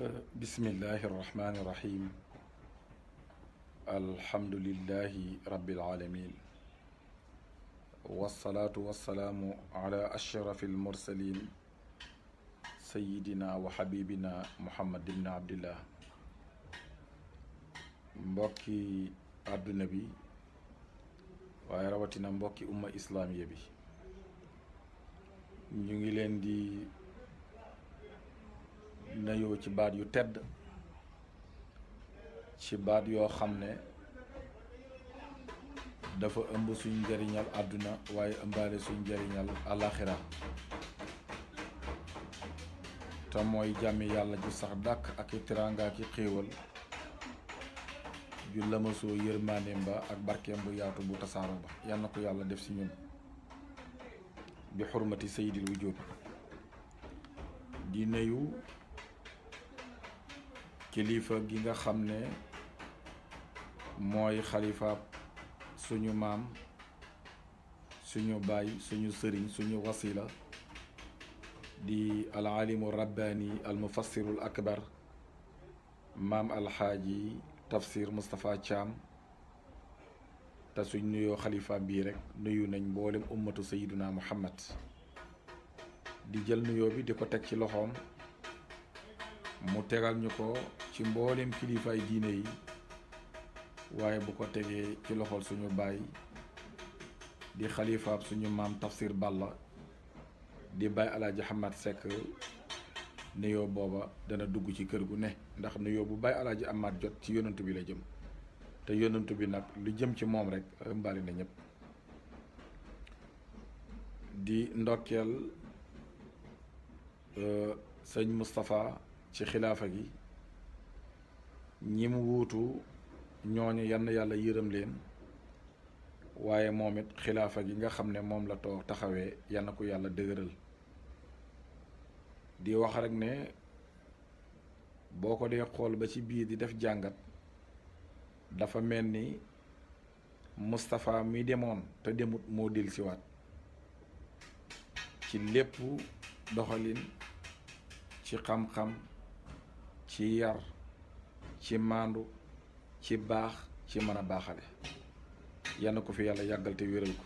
bismillahi irrahmani irrahim alhamdulillahi rabbil alamin wassalaatu wassalaamu ala ashrafi almursalin sayidina wa xabibina muhammad ibn abdillah mbokki àdduna bi waaye rawatina mbokki umma islaamiya bi ñu ngi leen di nuyoo ci baat yu tedd ci baat yoo xam ne dafa ëmb suñ njëriñal àdduna waaye ëmbaale suñ njëriñal àlaxira te mooy jàmmi yàlla ju sax dàkk ak i teraanga ak i xéewal ju lëmasoo yërmaaneem ba ak barkeem bu yaatu bu tasaaro ba yal na ko yàlla def ci ñun bi xurmati sayyidil wujud di nuyu kilifa gi nga xam ne mooy xalifaab suñu maam suñu baay suñu sëriñ suñu wasila di alalimu rabbaani almufassirul akbar maam alxaaji tafsir Moustapha Thiam te suñ nuyoo xalifa bii rek nuyu nañ mboolem ummatu sayiduna muhammad di jël nuyoo bi di ko teg ci loxoom mu tegal ñu ko ci mboolem kilifaay diine yi waaye bu ko tegee ci loxol suñu baay di xalifaab suñu maam tafsir Balla di baay alaaji Ahmad Seck nuyoo booba dana dugg ci kër gu ne ndax nuyoo bu baay alaaji Ahmad jot ci yonantu bi la jëm te yonantu bi nag lu jëm ci moom rek mbaali na ñëpp di ndokkeel sëñ Moustapha ci xilaafa gi ñi mu wuutu ñooñu yann yàlla yërëm leen waaye moom it xilaafa gi nga xam ne moom la toog taxawee yann ko yàlla dëgëral di wax rek ne boo ko dee xool ba ci biir di def jàngat dafa mel ni Moustapha mi demoon te demut moo dellusiwaat ci lépp doxalin ci xam-xam ci yar ci maandu ci baax ci mën a baaxale yal na ko fi yàlla yàggal te wéral ko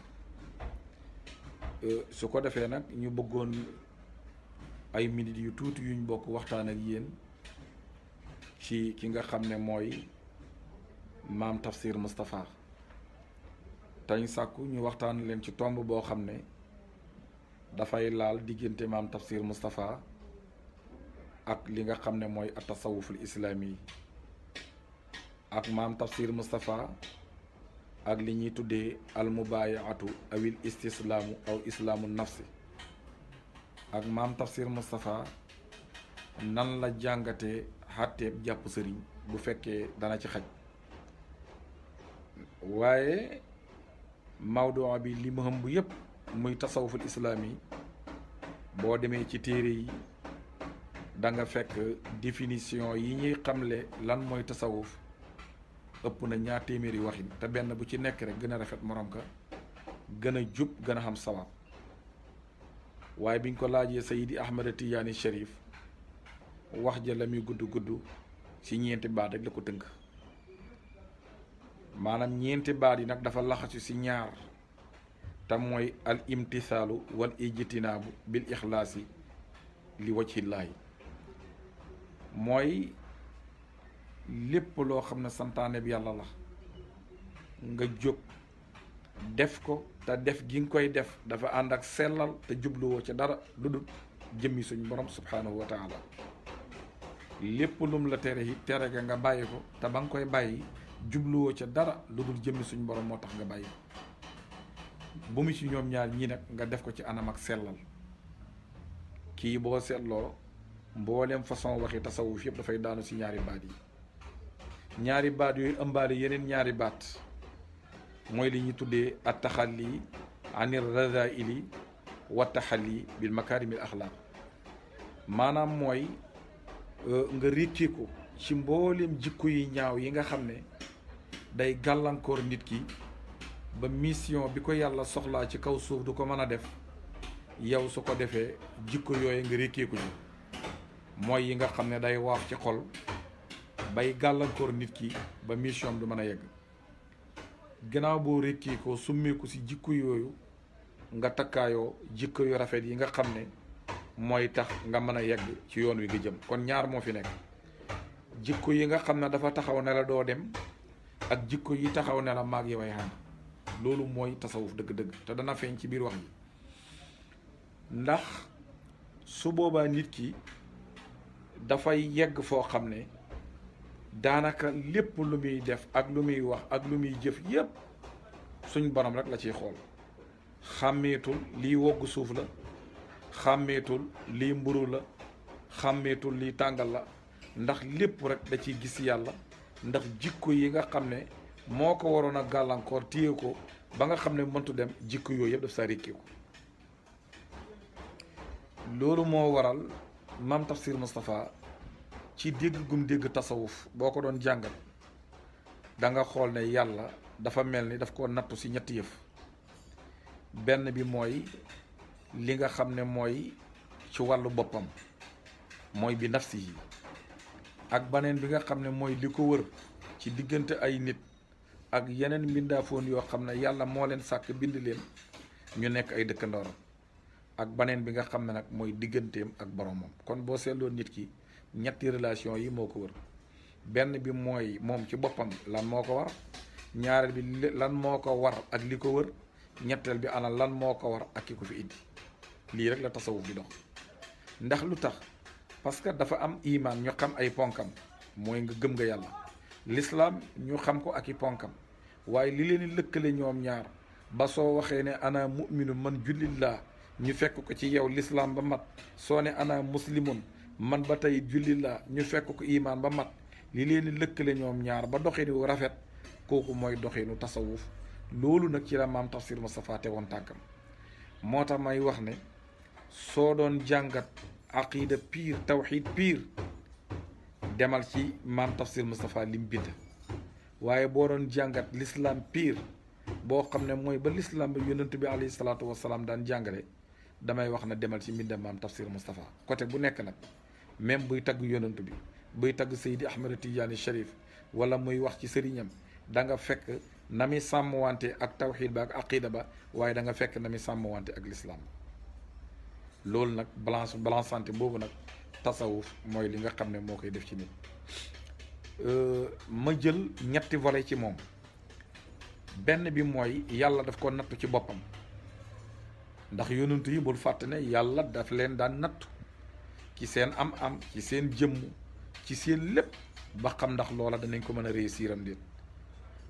su ko defee nag ñu bëggoon ay minutes yu tuuti yuñ bokk waxtaan ak yéen ci ki nga xam ne mooy maam tafsir Moustapha tañ sàkku ñu waxtaan leen ci tomb boo xam ne dafay laal diggante maam tafsir Moustapha ak li nga xam ne mooy atasawuful islaami yi ak maam tafsir Moustapha ak li ñuy tuddee almubayaatu awil istislaamu aw islaamu nafsi ak maam tafsir Moustapha nan la jàngatee xàtteeb jàpp sëriñ bu fekkee dana ci xaj waaye mawduu bi li mu hëmb yépp muy tasawuful islaami boo demee ci téere yi da nga fekk définition yi ñuy xamle lan mooy tasawuf ëpp na ñaar téeméeri waxin te benn bu ci nekk rek gën a rafet morom ka gën a jub gën a xam sawaab waaye biñ ko laajee Sayidi Ahmad Tijaani Sharif wax ja la muy gudd gudd ci ñeenti baat rek la ko tënk maanaam ñeenti baat yi nag dafa laxasu ci ñaar te mooy al imtisaalu wal ijtinaabu bil ixlaasi li wajhillaahi mooy lépp loo xam ne santaane bi yàlla la nga jóg def ko te def gi nga koy def dafa ànd ak sellal te jubluwoo ca dara lu dul jëmmi suñ borom subhaanahu wa taala lépp lum la tere yi tere ga nga bàyyi ko te ba nga koy bàyyi jubluwoo ca dara lu dul jëmmi suñ borom moo tax nga bàyyi ko bu mu ci ñoom ñaar ñii nag nga def ko ci anam ak sellal kii boo seetloo mboolem façon waxi tasawuf yëpp dafay daanu ci ñaari baat yi ñaari baat yooyu ëmbaale yeneen ñaari baat mooy li ñuy tuddee at taxalli anir razaili wa taxalli bil makarimil axlaaq maanaam mooy nga rékkiku ci mboolem jikko yi ñaaw yi nga xam ne day gàllankoor nit ki ba mission bi ko yàlla soxlaa ci kaw suuf du ko mën a def yow su ko defee jikko yooyu nga rékkeeku ñu mooy yi nga xam ne day waaf ci xol bay gàllankoor nit ki ba mission du mën a yegg. gannaaw boo rékkee ko summeeku si jikko yooyu nga takkaayoo jikko yu rafet yi nga xam ne mooy tax nga mën a yegg ci yoon wi nga jëm. kon ñaar moo fi nekk, jikko yi nga xam ne dafa taxaw ne la doo dem ak jikko yi taxaw ne la maag yow ay ànd. loolu mooy tasawuf dëgg-dëgg te dana feeñ ci biir wax yi, ndax su boobaa nit ki dafay yegg foo xam ne daanaka lépp lu muy def ak lu muy wax ak lu muy jëf yépp suñ borom rek la ciy xool. xàmmeetul lii wogg suuf la, xàmmeetul lii mburu la, xàmmeetul lii tàngal la, ndax lépp rek da ciy gis yàlla. ndax jikko yi nga xam ne moo ko waroon a gàllankoor téye ko ba nga xam ne mëntu dem, jikko yooyu yëpp daf saa rékkee ko. loolu moo waral maam Tafsir Moustapha ci dégg gum dégg tasawuf boo ko doon jàngal da nga xool ne yàlla dafa mel ni daf ko nattu si ñetti yëf. benn bi mooy li nga xam ne mooy ci wàllu boppam, mooy bi nafsi yi, ak baneen bi nga xam ne mooy li ko wër ci diggante ay nit ak yeneen mbindaafoon yoo xam ne yàlla moo leen sàkk bind leen ñu nekk ay dëkkandooram, ak baneen bi nga xam ne nag mooy digganteem ak boromam. kon boo seetloo nit ki ñetti relation yi moo ko wër. benn bi mooy moom ci boppam lan moo ko war, ñaareel bi lan moo ko war ak li ko wër, ñetteel bi ana lan moo ko war ak ki ko fi indi. lii rek la tasawuf di dox. ndax lu tax? parce que dafa am imaan ñu xam ay ponkam, mooy nga gëm nga yàlla. l'islam ñu xam ko ak i ponkam, waaye li leen di lëkkale ñoom ñaar ba soo waxee ne ana mu'minun man jullit laa ñu fekk ko ci yow l'islam ba mat, soo ne ana muslimun man ba tey jullit laa ñu fekk ko imaan ba mat, li leen di lëkkale ñoom ñaar ba doxinu rafet, kooku mooy doxinu tasawuf. loolu nag ci la maam Tafsir Moustapha tegoon tànkam. moo tax may wax ne soo doon jàngat aqida piir, tawxid piir, demal ci maam Tafsir Moustapha lim bind. waaye boo doon jàngat l'islam piir boo xam ne mooy ba l'islam ba yonent bi alayhi salaatu wasalaam daan jàngale, damay wax na demal ci mbindam maam Tafsir Moustapha. côté bu nekk nag, même buy tagg yonent bi, buy tagg Seydi Ahmed Tidiane Cherif, wala muy wax ci sëriñam, da nga fekk na muy sàmmwante ak tawxiid ba ak aqida ba, waaye da nga fekk na muy sàmmwante ak l'islam. loolu nag balançante boobu nag tasawuf mooy li nga xam ne moo koy def ci nit. ma jël ñetti volet ci moom. benn bi mooy yàlla daf ko nattu ci boppam, ndax yonent yi bul fàtte ne yàlla daf leen daan nattu ci seen am-am, ci seen jëmm, ci seen lépp, ba xam ndax loola danañ ko mën a réussir am déet.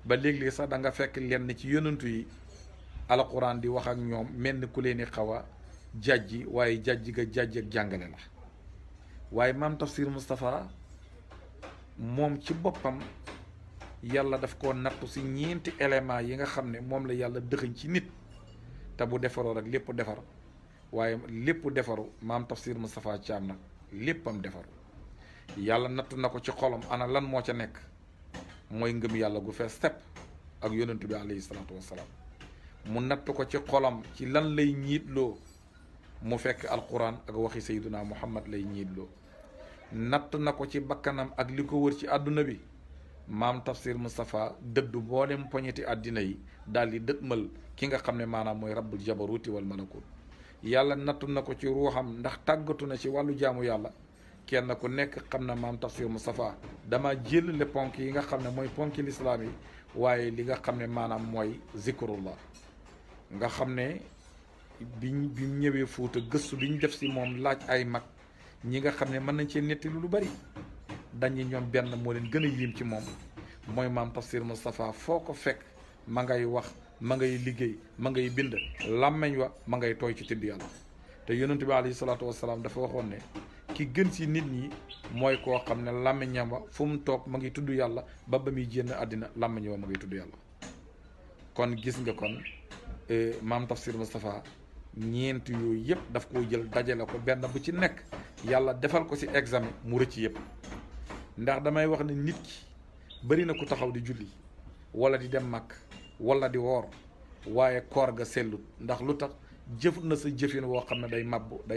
ba léeg-léeg sax da nga fekk lenn ci yonent yi alquran di wax ak ñoom mel ni ku leen di xaw a jàjji, waaye jàjji ga jàjji ak jàngale la. waaye maam Tafsir Moustapha moom ci boppam yàlla daf koo nattu si ñeenti éléments yi nga xam ne moom la yàlla dëxëñ ci nit, te bu defaroo rek lépp defar. waaye lépp defaru maam Tafsir Moustapha Thiam nag léppam defaru. yàlla nattu na ko ci xolam, ana lan moo ca nekk, mooy ngëm yàlla gu fees tepp ak yonent bi alayhi salaatu wassalaam. mu natt ko ci xolam ci lan lay ñiitloo, mu fekk alquran ak waxi sayduna muhammad lay ñiitloo. natt na ko ci bakkanam ak li ko wër ci àdduna bi, maam Tafsir Moustapha dëddu mboolem poñeti àddina yi daal di dëtmal ki nga xam ne maanaam mooy rabbul jabaruti wal malakut. yàlla nattu na ko ci ruuxam, ndax tàggatu na ci wàllu jaamu yàlla. kenn ku nekk xam na maam Tafsir Moustapha dama jël le ponk yi nga xam ne mooy ponki lislaam yi, waaye li nga xam ne maanaam mooy zikrullah. nga xam ne bi ñëwee Fuuta gëstu bi ñu def si moom, laaj ay mag ñi nga xam ne mën nañ cee netti lu bari, dañu ñoom benn moo leen gën a yéem ci moom, mooy maam Tafsir Moustapha foo ko fekk ma ngay wax, ma ngay liggéey, ma ngay bind, làmmeñ wa ma ngay tooy ci tudd yàlla. te yonent bi alayhi salaatu wasalaam dafa waxoon ne ki gën ci nit ñi mooy koo xam ne làmmiñam wa fu mu toog ma ngi tudd yàlla ba muy génn àddina làmmiñ wa ma ngi tudd yàlla. kon gis nga kon maam Tafsir Moustapha ñeent yooyu yëpp daf koo jël dajale ko benn bu ci nekk yàlla defal ko ci examen mu rëcc yëpp. ndax damay wax ne nit ki bari na ku taxaw di julli wala di dem màkk wala di woor, waaye koor ga sellut. ndax lu tax? jëf na sa jëfin woo xam ne day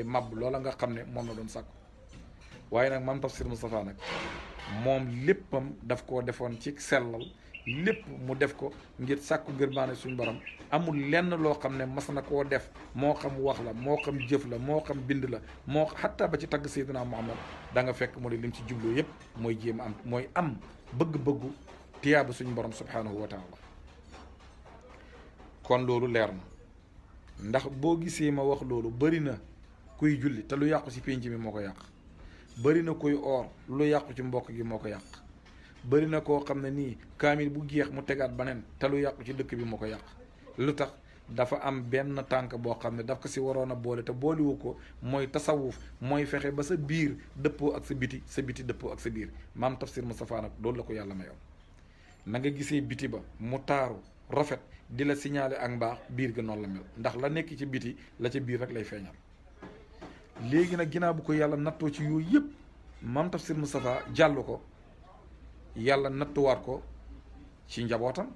màbb loola nga xam ne moom la doon sàkku. waaye nag maam Tafsir Moustapha nag moom léppam daf koo defoon ci sellal lépp mu def ko ngir sàkku ngërmaane suñu borom amul lenn loo xam ne mas na koo def moo xam wax la moo xam jëf la moo xam bind la moo xatta ba ci tagg Seydina Muhammad da nga fekk mu ne lim ci jublu yépp mooy jéem am mooy am bëgg-bëggu tiyaaba suñu borom subhanahu wa taala kon loolu leer na ndax boo gisee ma wax loolu bëri na kuy julli te lu yàqu ci pénc mi moo ko yàq bëri na kuy oor lu yàqu ci mbokk gi moo ko yàq bëri na koo xam ne nii kaamil bu jeex mu tegaat beneen te lu yàqu ci dëkk bi moo ko yàq lu tax dafa am benn tànk boo xam ne daf ko si waroon a boole te booliwu ko mooy tasawuf mooy fexe ba sa biir dëppoo ak sa biti dëppoo ak sa biir maam Tafsir Moustapha nag loolu la ko yàlla mayoon na nga gisee biti ba mu taaru rafet di la signaler ak mbaax biir ga noonu la mel ndax la nekk ci biti la ca biir rek lay feeñal léegi nag ginnaaw bu ko yàlla nattoo ci yooyu yëpp maam Tafsir Moustapha jàll ko yàlla nattuwaat ko ci njabootam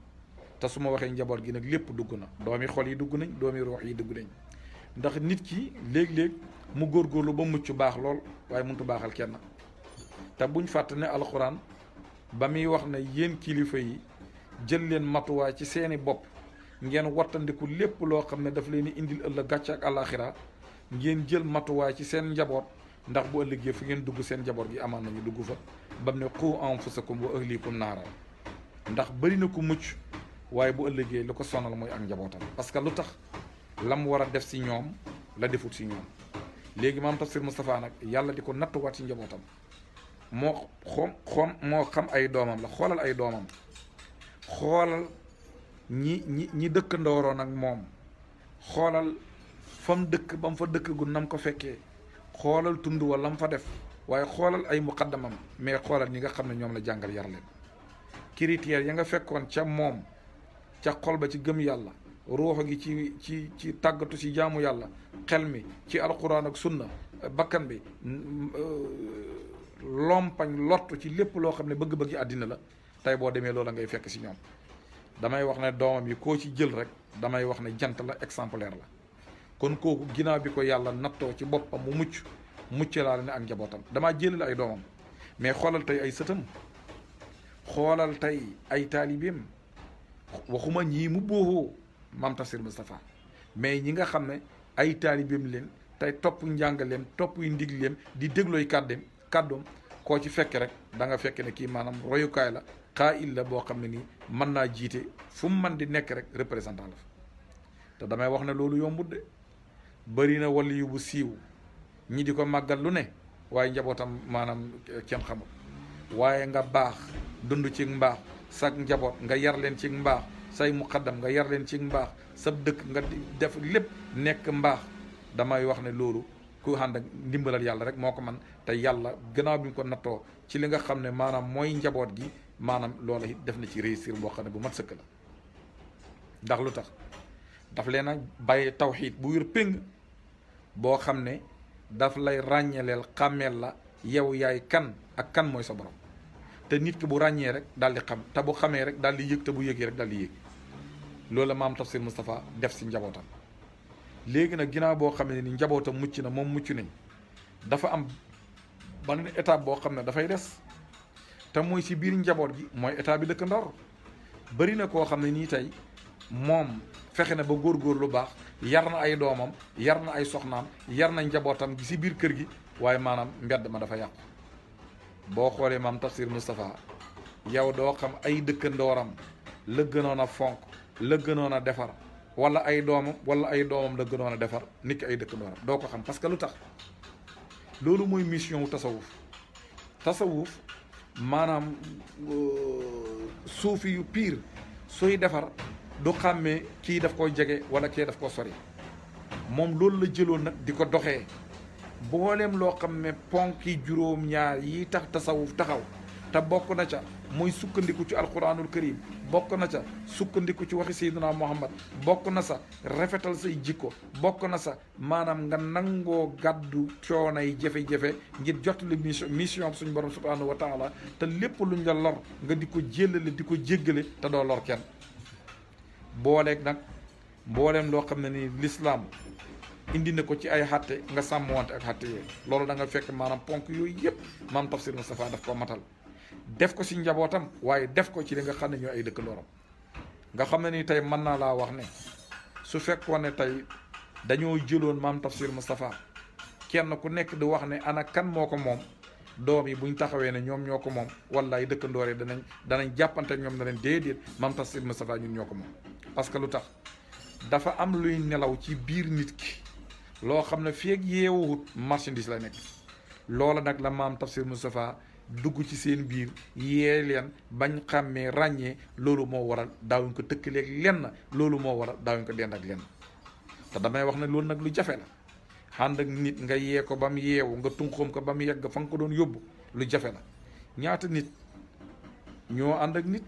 te su ma waxee njaboot gi nag lépp dugg na doomi xol yi dugg nañ doomi ruux yi dugg nañ ndax nit ki léeg-léeg mu góorgóorlu ba mucc baax lool waaye mënut baaxal kenn te buñ fàtte ne alxuraan ba muy wax ne yéen kilifa yi jël leen matuwaay ci seeni bopp ngeen wattandiku lépp loo xam ne daf leen di indil ëllëg gàcce ak àllaaxira ngeen jël matuwaay ci seen njaboot ndax bu ëllëgee fu ngeen dugg seen njaboot gi amaan nañu dugg fa bam ne qu anfusakum wa ahlikum naara ndax bëri na ko mucc waaye bu ëllëgee lu ko sonal mooy ak njabootam parce que lu tax lam war a def si ñoom la defut si ñoom léegi maam Tafsir Moustapha nag yàlla di ko nattuwaat ci njabootam moo xam ay doomam la xoolal ay doomam xoolal ñi dëkk ndooroon ak moom xoolal fam dëkk ba mu fa dëkk gu nam ko fekkee xoolal tund wa lam fa def waaye xoolal ay muqaddamam mais xoolal ñi nga xam ne ñoom la jàngal yar leen critères ya nga fekkoon ca moom ca xol ba ci gëm yàlla ruuxu gi ci tàggatu ci jaamu yàlla xel mi ci alquran ak sunna bakkan bi lompañ lottu ci lépp loo xam ne bëgg-bëggi àddina la tey boo demee loola ngay fekk si ñoom damay wax ne doomam yi koo ci jël rek damay wax ne jant la exemplaire la kon kooku ginnaaw bi ko yàlla nattoo ci boppam mu mucc laale ne ak njabootam damaa jëlale ay doomam mais xoolal tey ay sëtam xoolal tey ay taalibeem waxuma ñii mu booxoo maam Tafsir Moustapha mais ñi nga xam ne ay taalibeem leen tey topp njàngaleem topp yu ndigleem di déglooy kàddoom koo ci fekk rek da nga fekk ne kii maanaam royukaay la xaa il la boo xam ne nii mën naa jiite fu mu mën di nekk rek représentant la fa te damay wax ne loolu yombut de bëri na waliyu bu siiw ñi di ko màggal lu ne waaye njabootam maanaam kenn xamul waaye nga baax dund ci mbaax sa njaboot nga yar leen ci mbaax say muqaddam nga yar leen ci mbaax sa dëkk nga def lépp nekk mbaax damay wax ne loolu ku ànd ak ndimbalal yàlla rek moo ko man te yàlla gannaaw bi mu ko nattoo ci li nga xam ne maanaam mooy njaboot gi maanaam loola it def na ci réussir boo xam ne bu mat sëkk la ndax lu tax daf leen a bàyyi tawxiid bu wér péng boo xam ne daf lay ràññeleel xàmmeel la yow yaay kan ak kan mooy sa borom te nit ki bu ràññee rek daal di xam te bu xamee rek daal di yëg te bu yëgee rek daal di yëg loolu la maam Tafsir Moustapha def si njabootam léegi nag ginnaaw boo xam ne ni njabootam mucc na moom mucc nañ dafa am beneen étape boo xam ne dafay des te mooy si biir njaboot gi mooy état bi dëkk Ndor bëri na koo xam ne nii tey moom fexe na ba góor lu baax yar na ay doomam yar na ay soxnaam yar na njabootam gi si biir kër gi waaye maanaam mbedd ma dafa yàqu boo xoolee maam Tafsir Moustapha yow doo xam ay dëkkandooram la gënoon a fonk la gënoon a defar wala ay doomam la gënoon a defar nit ki ay dëkkandooram doo ko xam parce que lu tax loolu mooy mission wu tasawuf maanaam suufi yu pire sooy defar du xàmmee kii daf koy jege wala kii daf ko sori moom loolu la jëloon nag di ko doxee booleem loo xam ne ponki juróom-ñaar yi tax tasawuf taxaw te bokk na ca muy sukkandiku ci alquranul karim bokk na ca sukkandiku ci waxi sayyidina Muhammad bokk na sa rafetal say jikko bokk na sa maanaam nga nangoo gàddu coonay jafe-jafe ngir jottali mission suñu borom subhanahu wa taala te lépp luñ la lor nga di ko jéllale di ko jéggale te doo lor kenn booleeg nag mbooleem loo xam ne ni lislaam indi na ko ci ay xatte nga sàmmwante ak xatte yooyu loolu da nga fekk maanaam ponk yooyu yëpp maam Tafsir Moustapha daf ko matal def ko si njabootam waaye def ko ci li nga xam ne ñoo ay dëkkandooram nga xam ne ni tey mën naa laa wax ne su fekkoon ne tey dañoo jëloon maam Tafsir Moustapha kenn ku nekk di wax ne ana kan moo ko moom doom yi buñ taxawee ne ñoom ñoo ko moom wallaay dëkkandoor yi danañ jàppante ñoom na leen déedéet maam Tafsir Moustapha ñun ñoo ko moom parce que lu tax dafa am luy nelaw ci biir nit ki loo xam ne feeg yeewuwut marchandise la nekk loola nag la maam Tafsir Moustapha dugg ci seen biir yee leen bañ xàmmee ràññee loolu moo waral daawuñ ko tëkkaleeg lenn loolu moo waral daawuñ ko dend ak lenn te damay wax ne loolu nag lu jafe la ànd ak nit nga yee ko ba mu yeewu nga tunqoom ko ba mu yegg fa nga ko doon yóbbu lu jafe la ñaata nit ñoo ànd ak nit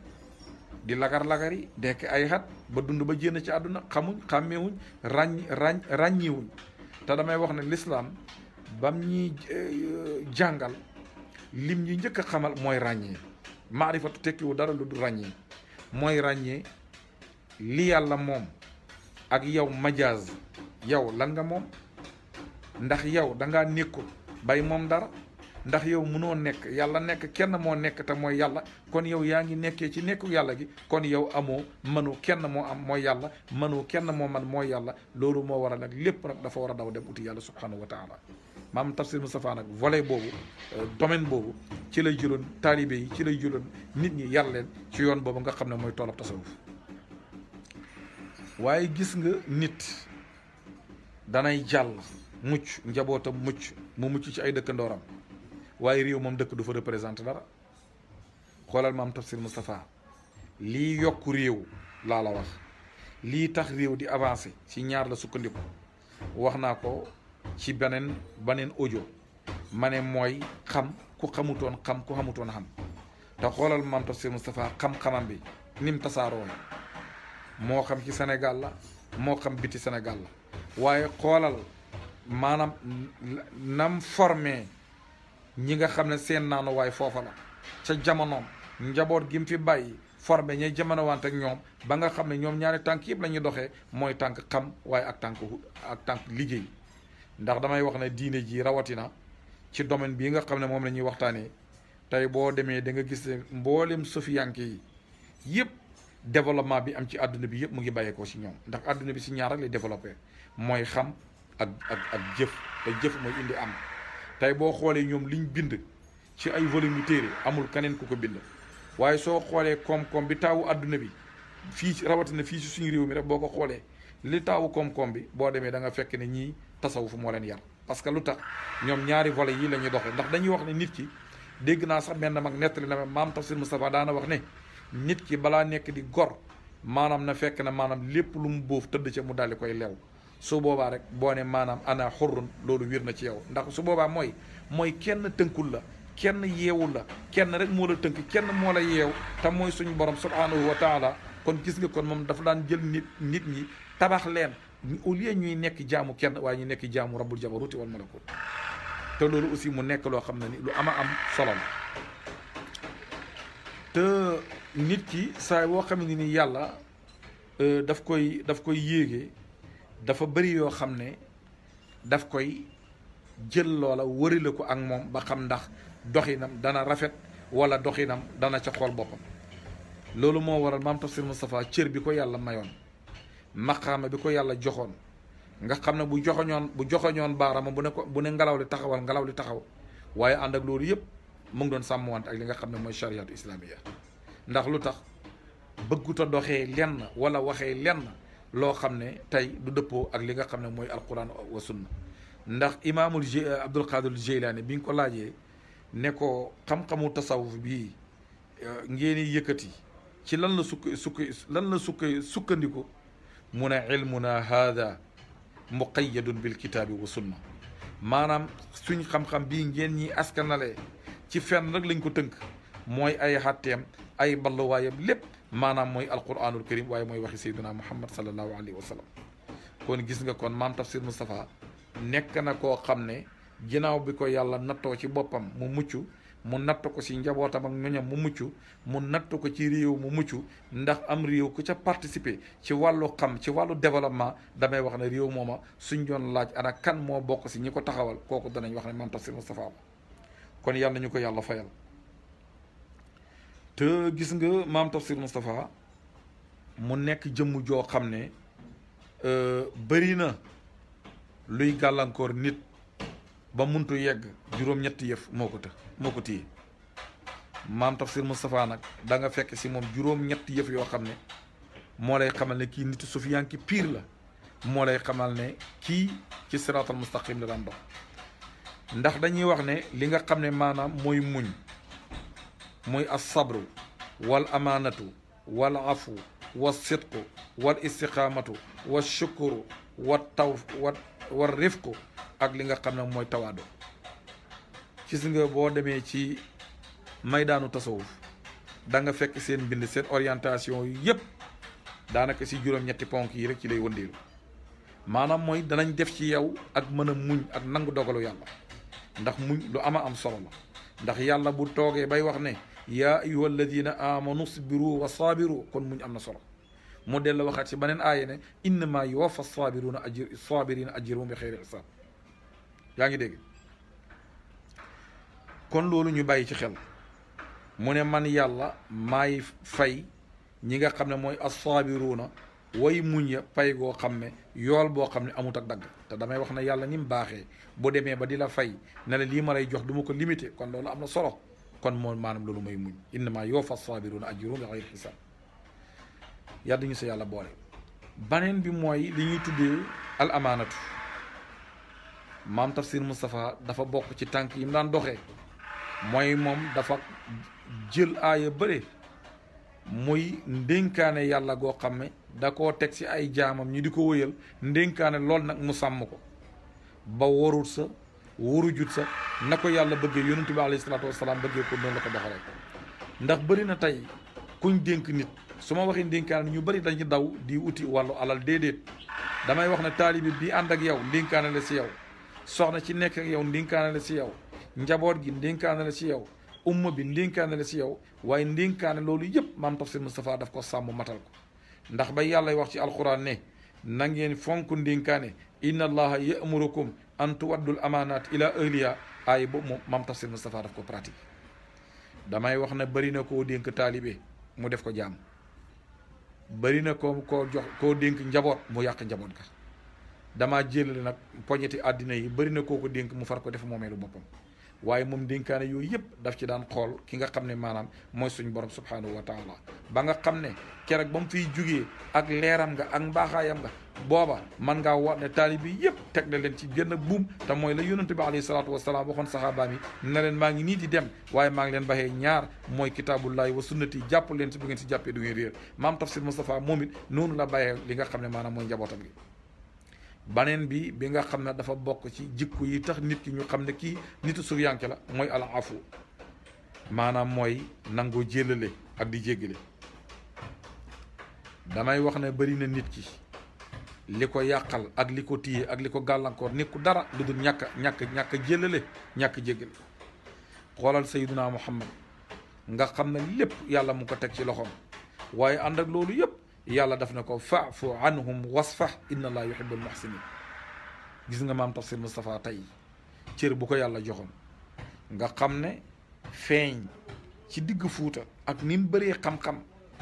di lagar-lagar yi dekk ay xat ba dund ba jénn ci àdduna xamuñ xàmmeewuñ ràññiwuñ te damay wax ne lislaam bam ñuy jàngal lim ñi njëkk a xamal mooy ràññee maarifatu tekkiwu dara lu du ràññee mooy ràññee li yàlla moom ak yow majaaz yow lan nga moom ndax yow dangaa nekkul bay moom dara ndax yow mënoo nekk yàlla nekk kenn moo nekk te mooy yàlla kon yow yaa ngi nekkee ci nekku yàlla gi kon yow amoo mënu kenn moo am mooy yàlla mënu kenn moo man mooy yàlla loolu moo waral nag lépp nag dafa war a daw dem uti yàlla subhanahu wa taala maam Tafsir Moustapha nag volet boobu domaine boobu ci lay jëloon taalibe yi ci lay jëloon nit ñi yar leen ci yoon boobu nga xam ne mooy toolab tasawuf waaye gis nga nit danay jàll mucc njabootam mucc mu mucc ci ay dëkkandooram waaye réew moom dëkk du fa représenté dara xoolal maam Tafsir Moustapha lii yokk réew laa la wax lii tax réew di avancé ci ñaar la sukkandiku wax naa ko ci beneen audio ma ne mooy xam ku xamutoon xam ku xamutoon xam te xoolal maam Tafsir Moustapha xam-xamam bi nim tasaaroo la moo xam ci Sénégal la moo xam biti Sénégal la waaye xoolal maanaam nam formé ñi nga xam ne seen naanu waay foofa la ca jamonoom njaboot gi mu fi bàyyi formé ñay jamono wante ak ñoom ba nga xam ne ñoom ñaari tànk yëpp la ñuy doxee mooy tànk xam waaye ak tànk liggéey ndax damay wax ne diine ji rawatina ci domaine bii nga xam ne moom la ñuy waxtaanee tey boo demee da nga gis ne mboolem sofiyanke yi yëpp développement bi am ci àdduna bi yëpp mu ngi bàyyeekoo si ñoom ndax àdduna bi si ñaar rek lay développé mooy xam ak jëf te jëf mooy indi am tey boo xoolee ñoom liñ bind ci ay volume yu téere amul keneen ku ko bind waaye soo xoolee koom-koom bi taawu àdduna bi fii rawatina fii si suñu réew mi rek boo ko xoolee li taawu koom-koom bi boo demee da nga fekk ne ñii tasawuf moo leen yar parce que lu tax ñoom ñaari volet yi la ñuy doxee ndax dañuy wax ne nit ki dégg naa sax benn mag nettali na maam Tafsir Moustapha daana wax ne nit ki balaa nekk di gor maanaam na fekk ne maanaam lépp lu mu boof tëdd ca mu daldi koy leew su boobaa rek boo ne maanaam ana xurrun loolu wir na ci yow ndax su boobaa mooy kenn tënkul la kenn yeewul la kenn rek moo la tënk kenn moo la yeew te mooy suñu borom subhanahu wa taala kon gis nga kon moom dafa daan jël nit ñi tabax leen au lieu ñuy nekk jaamu kenn waaye ñu nekk jaamu rabbul jabaruti wal malakut te loolu aussi mu nekk loo xam ne ni lu ama am solo la te nit ki saa boo xam ne ni yàlla daf koy yéege dafa bëri yoo xam ne daf koy jël loola wërale ko ak moom ba xam ndax doxinam dana rafet wala doxinam dana ca xool boppam loolu moo waral maam Tafsir Moustapha cër bi ko yàlla mayoon maqaama bi ko yàlla joxoon nga xam ne bu joxoñoon baaraama bu ne ngelaw li taxawal ngelaw li taxaw waaye ànd ak loolu yëpp mu ngi doon sàmmwante ak li nga xam ne mooy chariatu islamiya ndax lu tax bëgguta doxee lenn wala waxee lenn loo xam ne tey du dëppoo ak li nga xam ne mooy alquran wa sunna ndax imaamul Abdul Qadir Jeylaani bi nga ko laajee ne ko xam-xamu tasawuf bii ngeen yëkkati ci lan la sukkandiku mu ne ilmuna haada muqayyadun bil kitaabi wa sunna maanaam suñ xam-xam bii ngeen ñi askanalee ci fenn rek lañ ko tënk mooy ay xatteem ay balluwaayam lépp maanaam mooy alquranul karim waaye mooy waxi sayduna muhammad sallallahu alayhi wa sallam kon gis nga kon maam Tafsir Moustapha nekk na koo xam ne ginnaaw bi ko yàlla nattoo ci boppam mu mucc, mu natt ko ci njabootam ak ñoñam mu mucc, mu natt ko ci réew mu mucc. ndax am réew ku ca participer ci wàllu xam, ci wàllu développement, damay wax ne réew mooma suñ doon laaj ana kan moo bokk ci ñi ko taxawal, kooku danañ wax ne Maam Tafsir Moustapha ba. kon yàlla ñu ko yàlla fayal. te gis nga Maam Tafsir Moustapha mu nekk jëmm joo xam ne bëri na luy gàllankoor nit ba muntu yegg juróom-ñetti yëf moo ko téye. Maam Tafsir Moustapha nag da nga fekk si moom juróom-ñetti yëf yoo xam ne moo lay xamal ne kii nitu sufiyanki pire la, moo lay xamal ne kii ci siraatal mustaqim la daan dox. ndax dañuy wax ne li nga xam ne maanaam mooy muñ, muy as-sabru wal amaanatu wal afu wa sidqu wal istiqaamatu wa shukuru wa rifqu ak li nga xam ne mooy tawaado. gis nga boo demee ci maydaanu tasawuf da nga fekk seen bind, seen orientation yi yëpp daanaka si juróom-ñetti ponk yi rek ci lay wëndeelu. maanaam mooy danañ def ci yow ak mën a muñ ak nangu dogalu yàlla, ndax muñ lu am solo la. ndax yàlla bu toogee bay wax ne yaa ayyuha alladina amanu sbiru wa saabiru, kon muñ am na solo. mu dellu waxaat ci beneen aaya ne innama yuwaffa saabirina ajruhum bi xeyri xisaab. yaa ngi dégg? kon loolu ñu bàyyi ci xel. mu ne man yàlla maay fay ñi nga xam ne mooy as-saabiruuna way muñ ya pay goo xam ne yool boo xam ne amut ak dagg. te damay wax ne yàlla ni mu baaxee boo demee ba di la fay ne la lii ma lay jox du ma ko limité, kon loolu am na solo. kon moom maanaam loolu mooy muñ. innama yuwaffa as-saabiruuna ajruhum bi xeyri xisaab. yàlla ñu sa yàlla boole. baneen bi mooy li ñuy tuddee al amaanatu. Maam Tafsir Moustapha dafa bokk ci tànk yi mu daan doxee. mooy moom dafa jël aaya bëre muy ndénkaane yàlla goo xam ne da koo teg ci ay jaamam ñu di ko wëyal ndénkaane lool nag mu sàmm ko ba warut sa warujut sa na ko yàlla bëggee yonent bi alayhi salaatu wasalaam bëggee ko noonu la ko doxalee. ndax bëri na tey kuñ dénk nit, su ma waxee ndénkaane ñu bëri dañu daw di uti wàllu alal. déedéet, damay wax ne taalibi bi ànd ak yow ndénkaane la ci yow, soxna ci nekk ak yow ndénkaane la ci yow, njaboot gi ndénkaane la ci yow, umma bi ndénkaane la ci yow. waaye ndénkaane loolu yëpp Maam Tafsir Moustapha daf ko sàmm matal ko. ndax ba yàlla wax ci alquran ne na ngeen fonk ndénkaane inna allaha ya'murukum an tuwaddul amaanaat ila ahliha, aay boobu moom Maam Tafsir Moustapha daf ko pratique. damay wax ne bëri na koo dénk taalibe mu def ko jaam, bëri na koo jox koo dénk njaboot mu yàq njaboot ga. damaa jëlale nag poñeti àddina yi bëri na koo ko dénk mu far ko def moomeelu boppam. waaye moom dénkaane yooyu yëpp daf ci daan xool ki nga xam ne maanaam mooy suñ borom subhanahu wa taala. ba nga xam ne keroog ba mu fiy jugee ak leeram nga ak mbaaxaayam nga booba man ngaa wax ne taalib yi yëpp teg na leen ci génn buum, te mooy la yonent bi alayhi salaatu wasalaam waxoon saxaabaam yi ne leen maa ngi nii di dem waaye maa ngi leen baxee ñaar, mooy kitaabullahi wa sunnati, jàpp leen si bu ngeen si jàppee du ngeen réer. Maam Tafsir Moustapha moom it noonu la bàyyee li nga xam ne maanaam mooy njabootam gi. baneen bi nga xam ne dafa bokk ci jikko yi tax nit ki ñu xam ne kii nitu sufiyanke la, mooy al afu, maanaam mooy nangoo jélale ak di jéggale. damay wax ne bëri na nit ki li ko yàqal ak li ko téye ak li ko gàllankoor nit ku dara lu dul ñàkk jélale, ñàkk jéggale. xoolal sayyiduna Muhammad nga xam ne lépp yàlla mu ko teg ci loxoom, waaye ànd ak loolu yëpp yàlla daf na ko fa'fu anhum wasfah inna allaha yuhibbul muhsinin. gis nga Maam Tafsir Moustapha tey cër bu ko yàlla joxoon nga xam ne feeñ ci digg Fuuta ak ni mu bëree xam-xam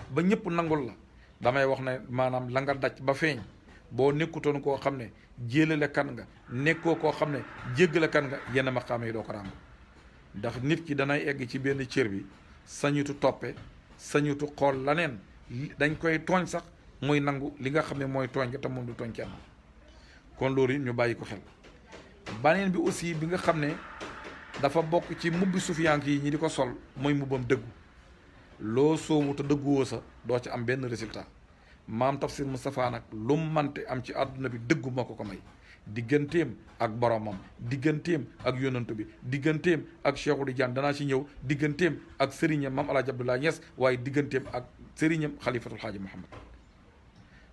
ba ñëpp nangul la. damay wax ne maanaam la nga daj ba feeñ boo nekkutoon koo xam ne jélale kan nga, nekkoo koo xam ne jéggale kan nga, yenn maqaam yi doo ko ràmb. ndax nit ki danay egg ci benn cër bi sañutu toppe, sañutu xool laneen, dañ koy tooñ sax muy nangu li nga xam ne mooy tooñ nga te moom du tooñ kenn. kon loolu ñu bàyyi ko xel. baneen bi aussi bi nga xam ne dafa bokk ci mubbi sufiyank yi ñi di ko sol, mooy mubbam dëggu. loo soomu te dëgguwoo sa doo ci am benn résultat. Maam Tafsir Moustapha nag lu mu mante am ci àdduna bi dëggu moo ko may. digganteem ak boromam, digganteem ak yonantu bi, digganteem ak Cheikhul Tidiane danaa ci ñëw, digganteem ak sëriñam Maam Alaaji Abdoulaye Niass, waaye digganteem ak sëriñam Xalifatul Xaaji Muhammad.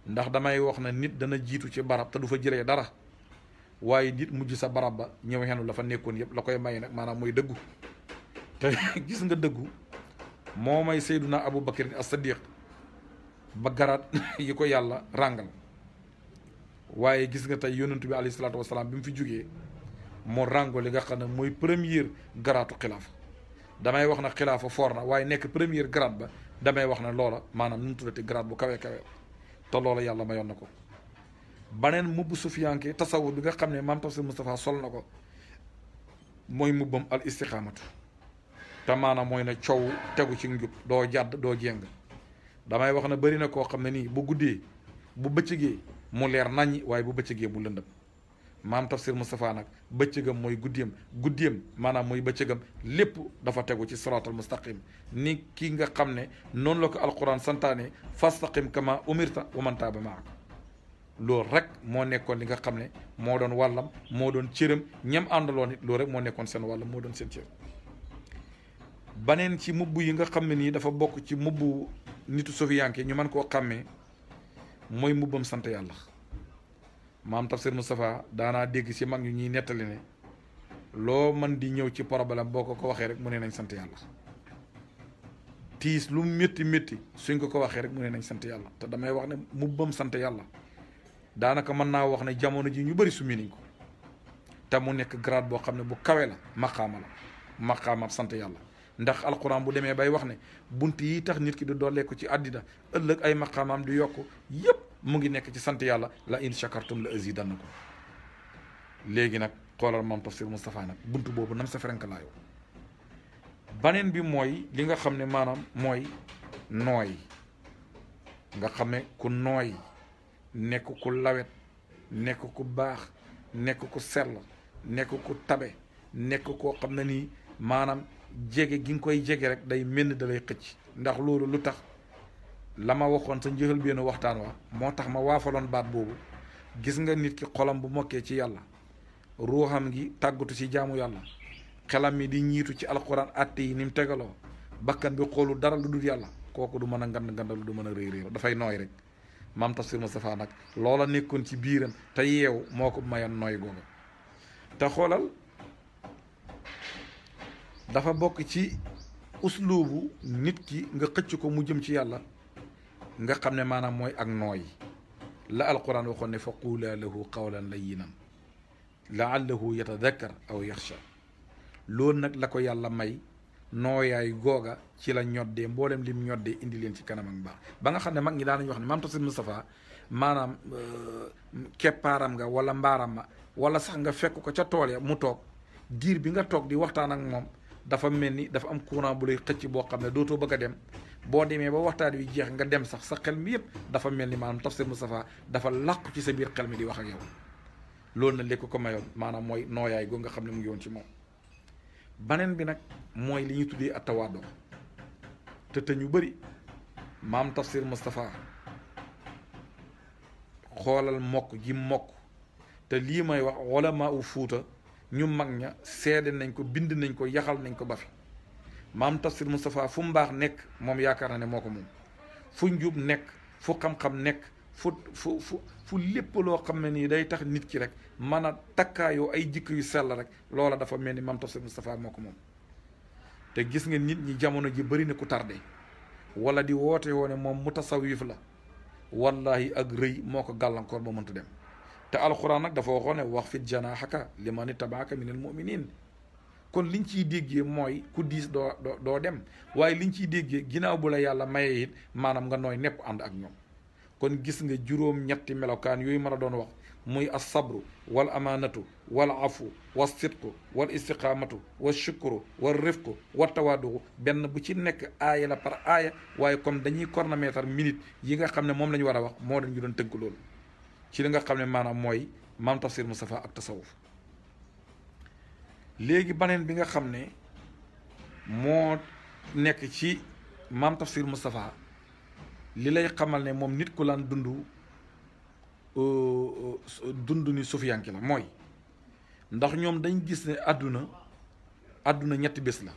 ndax damay wax ne nit dana jiitu ci barab te du fa jëlee dara, waaye nit mujj sa barab ba ñëw xenu la fa nekkoon yëpp la koy may nag maanaam mooy dëggu te gis nga dëggu moo may Seyduna Abu Bakrin as-Siddiq ba garaat yi ko yàlla ràngal waaye gis nga tey yonentu bi alayhi salaatu wasalaam bi mu fi jógee moo ràngoo li nga xam ne mooy première garaatu xilaafa damay wax na xilaafa foor na waaye nekk première grade ba damay wax ne loola maanaam nu mu tuddati grade bu kawe kawe te loola yàlla mayoon na ko baneen mubbu sufiyanke tasawur bi nga xam ne maam Tafsir Moustapha sol na ko mooy mubbam al istiqaamatu te maanaam mooy ne coow tegu ci njub doo jàdd doo jéng damay wax ne bëri na koo xam ne nii bu guddee bu bëccëgee mu leer naññi waaye bu bëccëgee mu lëndëm maam Tafsir Moustapha nag bëccëgam mooy guddeem maanaam mooy bëccëgam lépp dafa tegu ci siraatal mustaqim ni ki nga xam ne noonu la ko alquran santaane fastaqim kama umirta wa man taaba maaka loolu rek moo nekkoon li nga xam ne moo doon wàllam moo doon cëram ñam àndaloon it loolu rek moo nekkoon seen wàllam moo doon seen cër baneen ci mubbu yi nga xam ne nii dafa bokk ci mubbu nitu sofiyanke ñu mën koo xàmmee mooy mubbam sant yàlla maam Tafsir Moustapha daanaa dégg ci mag ñu ñuy nettali ne loo mën di ñëw ci problème boo ko waxee rek mu ne nañ sant yàlla tiis lu métti métti suñ ko waxee rek mu ne nañ sant yàlla te damay wax ne mubbam sant yàlla daanaka mën naa wax ne jamono ji ñu bëri summi nañ ko te mu nekk grade boo xam ne bu kawe la maqaama sant yàlla ndax alquran bu demee bay wax ne bunt yi tax nit ki di doolee ko ci àddina ëllëg ay maqaamaam di yokk yépp mu ngi nekk ci sant yàlla la in shakartum la azidannakum léegi nag xoolal maam Tafsir Moustapha nag bunt boobu nam sa ferenk laayoo baneen bi mooy li nga xam ne maanaam mooy nooy nga xam ne ku nooy nekk ku lawet nekk ku baax nekk ku sell nekk ku tabe nekk koo xam ne nii maanaam jege gi nga koy jege rek day mel ni da lay xëcc ndax loolu lu tax la ma waxoon sa njëxal benn waxtaan wa moo tax ma waafaloon baat boobu gis nga nit ki xolam bu mokkee ci yàlla ruuxam gi tàggatu ci jaamu yàlla xelam mi di ñiitu ci alxuraan àtte yi ni mu tegaloo bakkan bi xoolu dara lu dul yàlla kooku du mën a ngand du mën a réy réy dafay nooy rek maam Tafsir Moustapha nag loola nekkoon ci biiram te yeew moo ko mayoon nooy googa te xoolal dafa bokk ci usluubu nit ki nga xëcc ko mu jëm ci yàlla nga xam ne maanaam mooy ak nooy la alquran waxoon ne fa quulaa lahu qawlan layyinan laallahu yatadakkar aw yaxsha loolu nag la ko yàlla may nooyaay googa ci la ñoddee mboolem lim ñoddee indi leen ci kanam ak baax ba nga xam ne mag ñi daanañu wax ne maam Tafsir Moustapha maanaam keppaaram nga wala mbaaram ma wala sax nga fekk ko ca tool ya mu toog diir bi nga toog di waxtaan ak moom dafa mel ni dafa am courant bu lay xëcc boo xam ne dootoo bëgg a dem boo demee ba waxtaan wi jeex nga dem sax sa xel mi yëpp dafa mel ni maanaam Tafsir Moustapha dafa làqu ci sa biir xel mi di wax ak yow loolu na léegi ko mayoon maanaam mooy nooyaay goo nga xam ne mu ngi woon ci moom baneen bi nag mooy li ñuy tuddee attawaado te ñu bëri maam Tafsir Moustapha xoolal mokk ji mokk te lii may wax ulama u Fuuta ñu mag ña seede nañ ko bind nañ ko yaxal nañ ko ba fi maam Tafsir Moustapha fu mbaax nekk moom yaakaar na ne moo ko moom fu njub nekk fu xam-xam nekk fu lépp loo xam ne nii day tax nit ki rek mën a takkaayoo ay jikko yu sell rek loola dafa mel ni maam Tafsir Moustapha moo ko moom te gis nga nit ñi jamono ji bëri na ku tardé wala di woote woo ne moom mutasawif la wallahi ak rëy moo ko gàllankoor ba mëntu dem te alxuraan nag dafa waxoon ne wax fit janaaxaka liman ittabaaka minal mu'minin kon liñ ciy déggee mooy ku diis doo dem waaye liñ ciy déggee ginnaaw bu la yàlla mayee it maanaam nga nooy nepp ànd ak ñoom kon gis nga juróom-ñetti melokaan yooyu ma la doon wax muy as-sabru wal amaanatu wal afu was sidqu wal istiqaamatu was shukru wal rifqu wa tawaadu benn bu ci nekk aaya la par aaya waaye comme dañuy chronomètre minute yi nga xam ne moom la ñu war a wax moo dañu doon tënk loolu ci li nga xam ne maanaam mooy maam Tafsir Moustapha ak tasawuf léegi baneen bi nga xam ne moo nekk ci maam Tafsir Moustapha li lay xamal ne moom nit ku laan dund ni sufiyanki la mooy ndax ñoom dañ gis ne àdduna ñetti bés la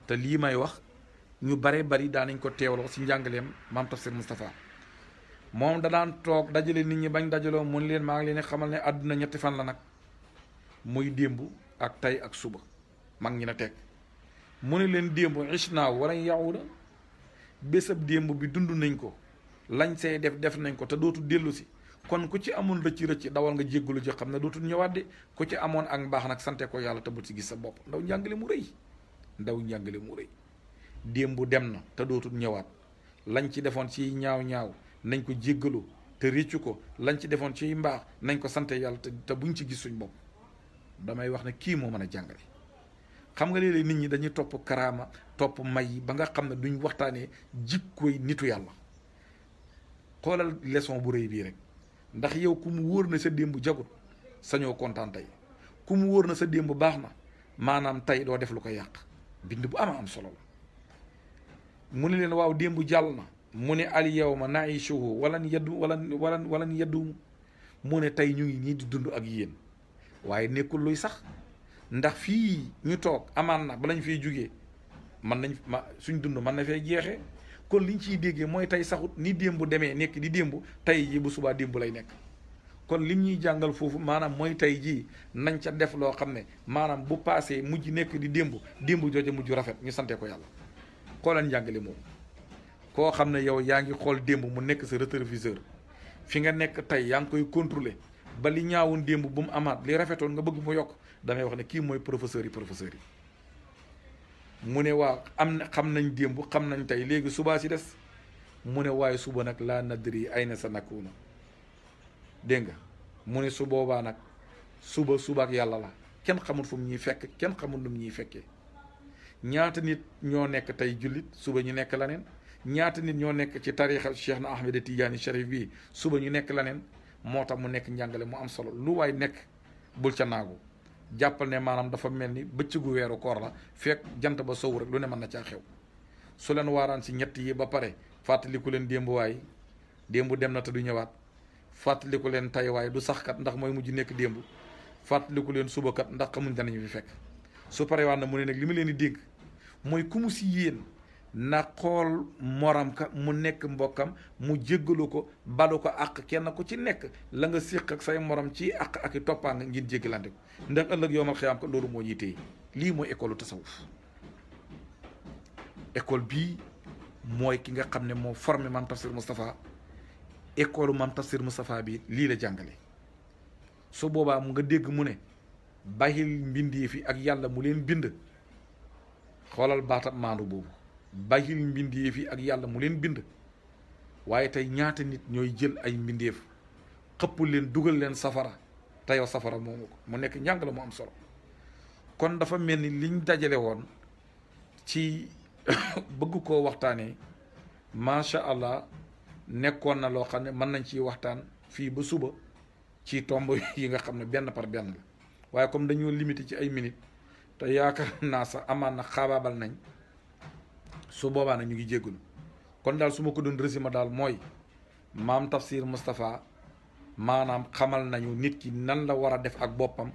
te lii may wax ñu bare bari daanañ ko teewloo ci njàngaleem maam Tafsir Moustapha moom da daan toog dajale nit ñi bañ dajaloo mun leen maa ngi leen xamal ne àdduna ñetti fan la nag muy démb ak tey ak suba mag ñi na teg mu ne leen démb ishnaaw wala yawuda bésab démb bi dund nañ ko lañ say def nañ ko te dootu dellu si kon ku ci amoon rëcc dawal nga jéggalu ji xam ne dootul ñëwaat de ku ci amoon ak mbaax nag sante ko yàlla te bu ci gis sa bopp ndaw njàngale mu rëy démb dem na te dootul ñëwaat lañ ci defoon ci ñaaw nañ ko jéggalu te réccu ko lañ ci defoon ci mbaax nañ ko sante yàlla te buñ ci gis suñ bopp damay wax ne kii moo mën a jàngale xam nga léeg-léeg nit ñi dañuy topp karaama topp may yi ba nga xam ne duñ waxtaanee jikkooy nitu yàlla xoolal leçon bu rëy bii rek ndax yow ku mu wóor na sa démb jagut sañoo kontaan tey ku mu wóor na sa démb baax na maanaam tey doo def lu ko yàq bind bu am solo la mu ne leen waaw démb jàll na mu ne al yawma naishuhu walan yaddu mu ne tey ñu ngi nii di dund ak yéen waaye nekkul luy sax ndax fii ñu toog amaan na bala ñu fiy jugee mën nañ suñ dund mën na fee jeexee kon liñ ciy déggee mooy tey saxut ni démb demee nekk di démb tey ji bu subaa démb lay nekk kon lim ñuy jàngal foofu maanaam mooy tey jii nañ ca def loo xam ne maanaam bu paasee mujj nekk di démb jooje mujj rafet ñu sante ko yàlla xoolal njàngale moom koo xam ne yow yaa ngi xool démb mu nekk sa rétroviseur fi nga nekk tey yaa ngi koy contrôler ba li ñaawoon démb bu mu amaat li rafetoon nga bëgg mu yokk damay wax ne kii mooy professeur yi mu ne waa am na xam nañ démb xam nañ tey léegi subaa si des mu ne waaye suba nag laa nadri ay na sa nakuna dégg nga mu ne su boobaa nag suba ak yàlla la kenn xamul fu mu ñuy fekk kenn xamul nu mu ñuy fekkee ñaata nit ñoo nekk tey jullit suba ñu nekk laneen ñaata nit ñoo nekk ci tariixa Cheikh na Ahmed Tidiane Cherif bii suba ñu nekk laneen moo tax mu nekk njàngale mu am solo lu waay nekk bul ca naagu jàppal ne maanaam dafa mel ni bëccëgu weeru koor la fekk jant ba sow rek lu ne mën na caa xew su leen waaraan si ñett yi ba pare fàttaliku leen démb waay démb dem na te du ñëwaat fàttaliku leen tay waay du saxkat ndax mooy mujj nekk démb fàttaliku leen subakat ndax xamuñ danañu fi fekk su pare waat na mu ne nag li ma leen di dégg mooy ku mu si yéen na xool moram ka mu nekk mbokkam mu jéggalu ko balu ko ak kenn ku ci nekk la nga séq ak say morom ci ak i toppaa nga ngeen jéggalante ko ndax ëllëg yoomal xiyaam ko loolu moo ñuy téye lii mooy école tasawuf école bii mooy ki nga xam ne moo formé Mame Tafsir Moustapha école Mame Tafsir Moustapha bi lii la jàngale su boobaa mu nga dégg mu ne bàyyil mbindee fi ak yàlla mu leen bind xoolal baatab maandu boobu bàyyil mbindeef yi ak yàlla mu leen bind waaye tey ñaata nit ñooy jël ay mbindeef xëpp leen dugal leen safara te yow safara moomu ko mu nekk njàng la mu am solo kon dafa mel ni liñ dajale woon ci bëgg koo waxtaanee macha allah nekkoon na loo xam ne mën nañ ciy waxtaan fii ba suba ci tomb yi nga xam ne benn par benn la waaye comme dañoo limité ci ay minutes te yaakaar naa sax amaan na xaabaabal nañ su boobaa nag ñu ngi jéggulu kon daal su ma ko doon résumé daal mooy Mame Tafsir Moustapha maanaam xamal nañu nit ki nan la war a def ak boppam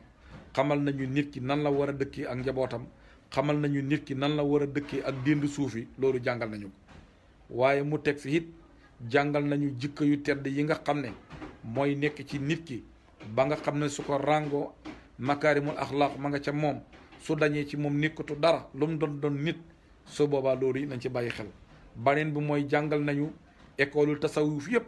xamal nañu nit ki nan la war a dëkkee ak njabootam xamal nañu nit ki nan la war a dëkkee ak dénd suuf yi loolu jàngal nañu ko waaye mu teg si it jàngal nañu jikko yu tedd yi nga xam ne mooy nekk ci nit ki ba nga xam ne su ko ràngoo makaarimul axlaaq ma nga ca moom su dañee ci moom nekkatu dara lu mu doon nit su boobaa loolu yi nañ ci bàyyi xel baneen bi mooy jàngal nañu école tasawuf yëpp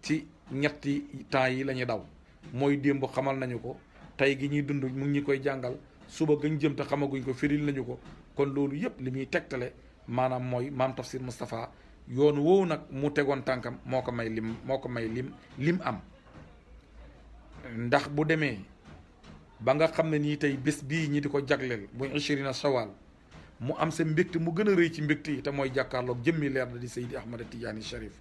ci ñetti temps yi la ñuy daw mooy démb xamal nañu ko tey gi ñuy dund mu ngi ñu koy jàngal suba gañ jëm te xamaguñ ko firil nañu ko kon loolu yëpp li muy tegtale maanaam mooy Mame Tafsir Moustapha yoon woowu nag mu tegoon tànkam moo ko may lim am ndax bu demee ba nga xam ne nii tey bés bii ñi di ko jagleel bu 20 Shawwal mu am sa mbégte mu gën a rëy ci mbégte yi te mooy jàkkaarloog jëmmi leer da di Seydi Ahmad Tidiane Cherif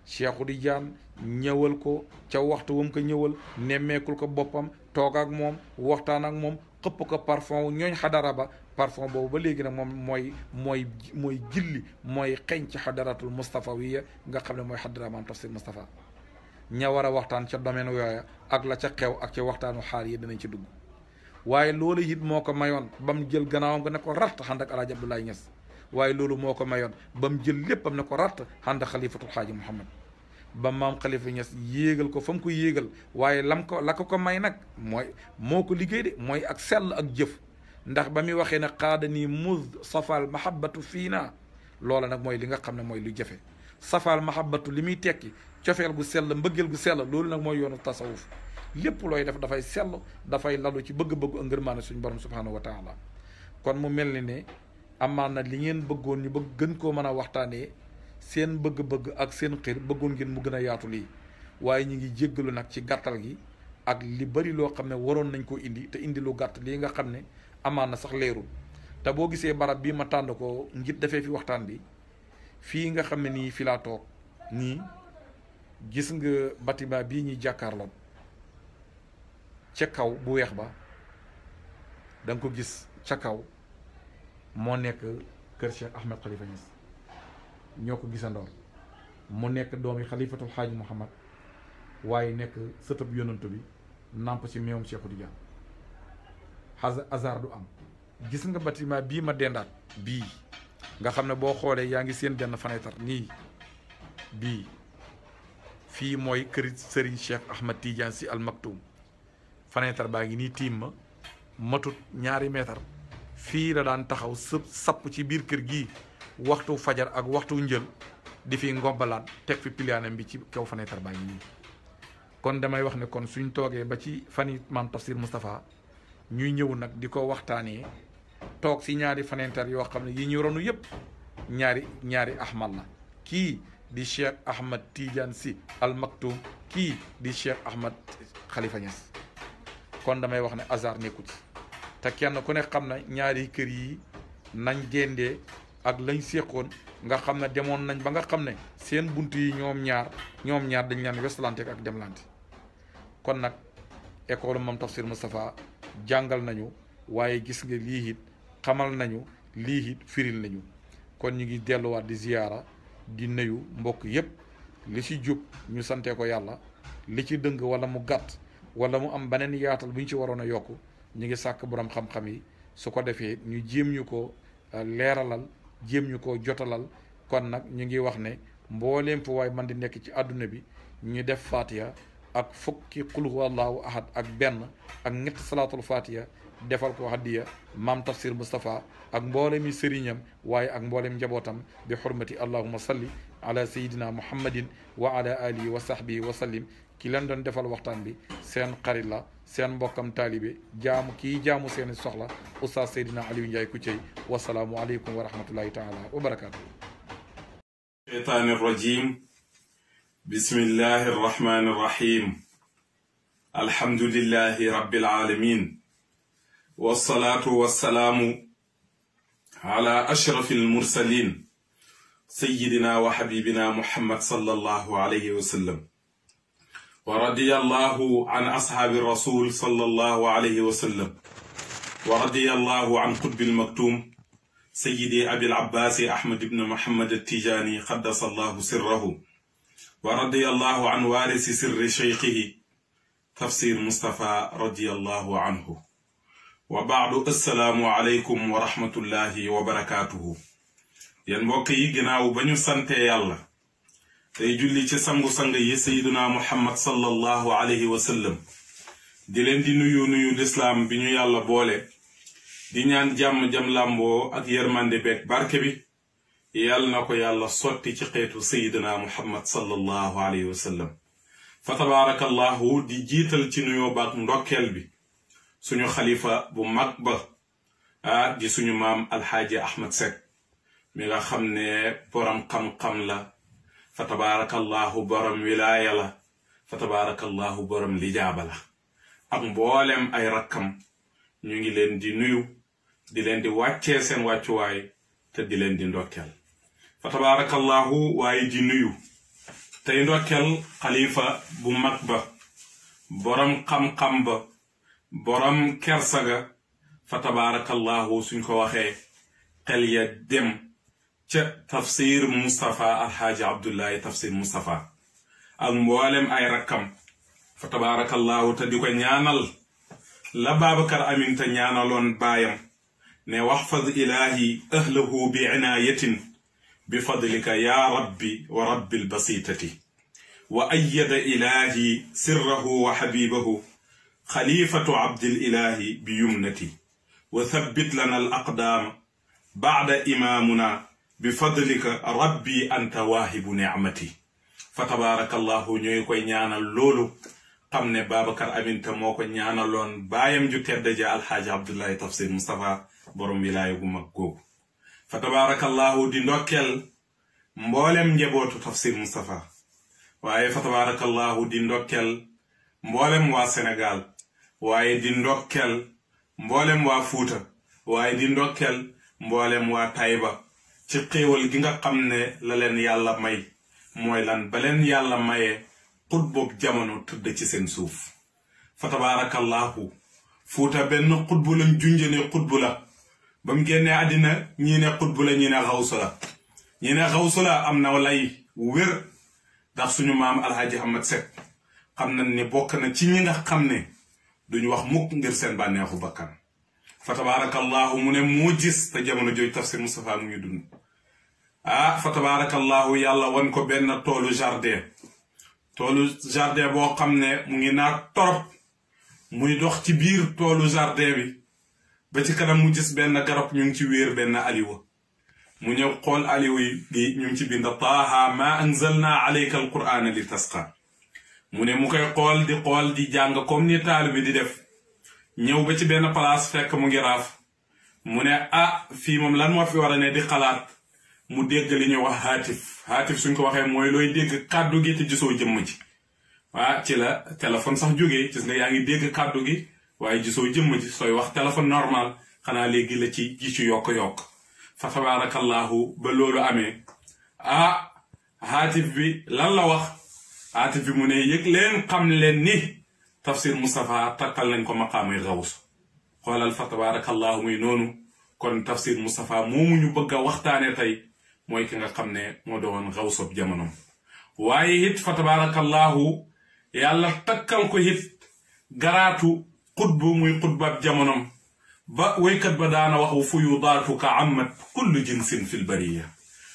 Cheikhu Tidiane ñëwal ko ca waxtu wam ko ñëwal nemmeekul ko boppam toog ak moom waxtaan ak moom xëpp ko parfum ñooñ xadara ba parfum boobu ba léegi nag moom mooy gilli mooy xeeñ ci xadaratul Mustafawiya nga xam ne mooy xadara Mame Tafsir Moustapha ña war a waxtaan ca domaine yooya ak la ca xew ak ca waxtaanu xaar yi danañ ci dugg waaye loolu it moo ko mayoon ba mu jël gannaawam nga ne ko ratt xànd ak alaaji Abdoulaye Niass waaye loolu moo ko mayoon ba mu jël léppam ne ko ratt xànd ak xalifatul xaaji Muhammad ba maam Khalifa Niass yéegal ko fa mu ko yéegal waaye la ko may nag mooy moo ko liggéey de mooy ak sell ak jëf ndax ba muy waxee ne xaada nii mus safal mahabbatu fii naa loola nag mooy li nga xam ne mooy lu jafe safal mahabbatu li muy tekki cofeel gu sell mbëggeel gu sell loolu nag mooy yoonu tasawuf lépp looy def dafay sell dafay lalu ci bëgg-bëggu ngërmaane suñu borom subhanahu wa taala kon mu mel ni ne amaan na li ngeen bëggoon ñu bëgg gën koo mën a waxtaanee seen bëgg-bëgg ak seen xër bëggoon ngeen mu gën a yaatu lii waaye ñu ngi jéggalu nag ci gàttal gi ak li bari loo xam ne waroon nañ koo indi te indi lu gàtt lii nga xam ne amaan na sax leerul te boo gisee barab bii ma tànn ko ngir defee fi waxtaan bi fii nga xam ne nii fi laa toog nii gis nga bâtiment bii ñuy jàkkaarloon ca kaw bu weex ba da nga ko gis ca kaw moo nekk kër Cheikh Ahmed Khalifa Niass ñoo ko gisandoor mu nekk doomi xalifatul xaaji Muhammad waaye nekk sëtëb yonantu bi namp ci meewum Cheikhu Tidiane hasard du am gis nga bâtiment bii ma dendaat bii nga xam ne boo xoolee yaa ngi seen benn fenêtre nii bii fii mooy kër Serigne Cheikh Ahmed Tidiane si al Maktoum fenêtre baa ngi nii tiim ma matut ñaari mètre fii la daan taxaw sapp ci biir kër gi waxtu fajar ak waxtu njël di fi ngobbalaan teg fi pilianam bi ci kaw fenêtre baa ngi nii kon damay wax ne kon suñ toogee ba ci fani maam Tafsir Moustapha ñuy ñëw nag di ko waxtaanee toog si ñaari fenêtre yoo xam ne yi ñu ronu yëpp ñaari ahmad la kii di Cheikh Ahmed Tidiane si al Maktoum kii di Cheikh Ahmed Khalifa Niass kon damay wax ne hasard nekku ci te kenn ku ne xam na ñaari kër yi nañ géndee ak lañ séqoon nga xam ne demoon nañ ba nga xam ne seen bunt yi ñoom ñaar dañ leen westlante ak demlante kon nag école Mame Tafsir Moustapha jàngal nañu waaye gis nga lii it xamal nañu lii it firil nañu kon ñu ngi delluwaat di ziyaara di nuyu mbokk yépp li ci jub ñu sante ko yàlla li ci dëng wala mu gàtt wala mu am beneen yaatal bu ñu ci waroon a yokk ñu ngi sàkk borom xam-xam yi su ko defee ñu jéem ñu ko leeralal jéem ñu ko jotalal kon nag ñu ngi wax ne mbooleem fu waay man di nekk ci àdduna bi ñu def fatiha ak fukki qul huwallahu ahad ak benn ak ñetti salaatul fatiha defal ko hadiya Mame Tafsir Moustapha ak mboolemi sëriñam waaye ak mboolem njabootam bi xurmati allahumma salli ala sayidina muhammadin wa ala alihi wa sahbihi wa sallim ki leen doon defal waxtaan bi seen xarit la seen mbokkam taalibe jaamu seeni soxla oustaz Seydina Aliou Ndiaye Koutié wasalaamu aleykum wa rahmatullahi taala wa barakatuh الشيطان الرجيم بسم الله الرحمن الرحيم الحمد لله رب العالمين والصلاة والسلام على أشرف المرسلين سيدنا وحبيبنا محمد صلى الله عليه وسلم ورضي الله عن أصحاب الرسول صلى الله عليه وسلم ورضي الله عن قطب المكتوم سيدي أبي العباس أحمد بن محمد التيجاني قدس الله سره ورضي الله عن وارث سر شيخه تفسير مصطفى رضي الله عنه وبعد السلام عليكم ورحمة الله وبركاته ينبقي جناو بنيو سنتي يالله tey julli ci sangu-sang yi sayyiduna muhammad sallallahu alayhi wa sallam di leen di nuyu lislaam bi ñu yàlla boole di ñaan jàmm jam làmboo ak yërmande beeg barke bi yàlla na ko yàlla sotti ci xeetu sayyiduna muhammad sallallahu alayhi wa sallam fa tabaarakallahu di jiital ci nuyoo baak ndokkeel bi suñu xalifa bu mag ba di suñu maam alxaaji ahmad Seck mi nga xam ne borom xam-xam la fa tabaarakallahu borom wilaaya la fa tabaarakallahu borom lijaaba la ak mboolem ay rakkam ñu ngi leen di nuyu di leen di wàccee seen wàccuwaay te di leen di ndokkeel fa tabaarakallahu waaye di nuyu tey ndokkeel xalifa bu mag ba borom xam-xam ba borom kersaga fa tabaarakallahu suñ ko waxee xel ya dem ca tafsir Moustapha alxaaji Abdullahi tafsir Moustapha ak mboolem ay rakkam fa tabaarakallahu te di ko ñaanal la Babacar Aminta ñaanaloon baayam ne waxfad ilahi ahlahu bi inaayatin bi fadlika ya rabbi wa rabbil basitati wa ayyada ilahi sirrahu wa habibahu xalifatu abdil ilahi bi yumnati wa thabbit lana al aqdaam ba'da imaamuna bi fadlika rabbi anta waahibu nicmati fa tabaarakallahu ñooy koy ñaanal loolu xam ne Babacar Aminta moo ko ñaanaloon baayam ju tedd ja alxaaji Abdullahi Tafsir Moustapha borom wilaaya gu mag googu fa tabaarakallahu di ndokkeel mboolem njabootu Tafsir Moustapha waaye fa tabaarakallahu di ndokkeel mboolem waa Sénégal waaye di ndokkeel mboolem waa Fuuta waaye di ndokkeel mboolem waa Tayba ci xéewal gi nga xam ne la leen yàlla may mooy lan ba leen yàlla mayee xutboob jamono tëdd ci seen suuf fa tabaarakallahu Fuuta benn xutbu lañ junjene xutbu la ba mu génnee àddina ñii ne xutbu la ñii ne xawsu la ñii ne xawsu la am na lay wér ndax suñu maam alhaji Ahmad Seck xam nañ ne bokk na ci ñi nga xam ne duñu wax mukk ngir seen bànneexu bakkan fa tabaarakallahu mu ne moo gis te jamono jooju Tafsir Moustapha mu ngi dund fa tabaarakallahu yàlla wan ko benn toolu jardin boo xam ne mu ngi naat torop muy dox ci biir toolu jardin bi ba ci kanam mu gis benn garab ñu ngi ci wéer benn aliwa mu ñëw xool aliwa bi ñu ngi ci bind taaha ma anzalna alayka alqur'ana li tasqa mu ne mu koy xool di jàng comme ni taalibe bi di def ñëw ba ci benn place fekk mu ngi raaf mu ne fii moom lan moo fi war a ne di xalaat mu dégg li ñuy wax haatif suñ ko waxee mooy looy dégg kàddu gi te gisoo jëmm ji ci la téléphone sax jógee gis nga yaa ngi dégg kàddu gi waaye gisoo jëmm ji sooy wax téléphone normal xanaa léegi la ci ji ci yokk fa tabaarakallahu ba loolu amee haatif bi lan la wax haatif bi mu ne yëg leen xam leen ni Tafsir Moustapha takkal nañ ko maqaamay xawsu xoolal fa tabaarakallahu muy noonu kon Tafsir Moustapha moomu ñu bëgg a waxtaane tey mooy ki nga xam ne moo doon xawsob jamonom waaye it fa tabaarakallahu yàlla takkal ko it garaatu xutbu muy xutbab jamonom ba waykat ba daana wax wa fuyudaatu ka ammat kullu jinsin fil bariya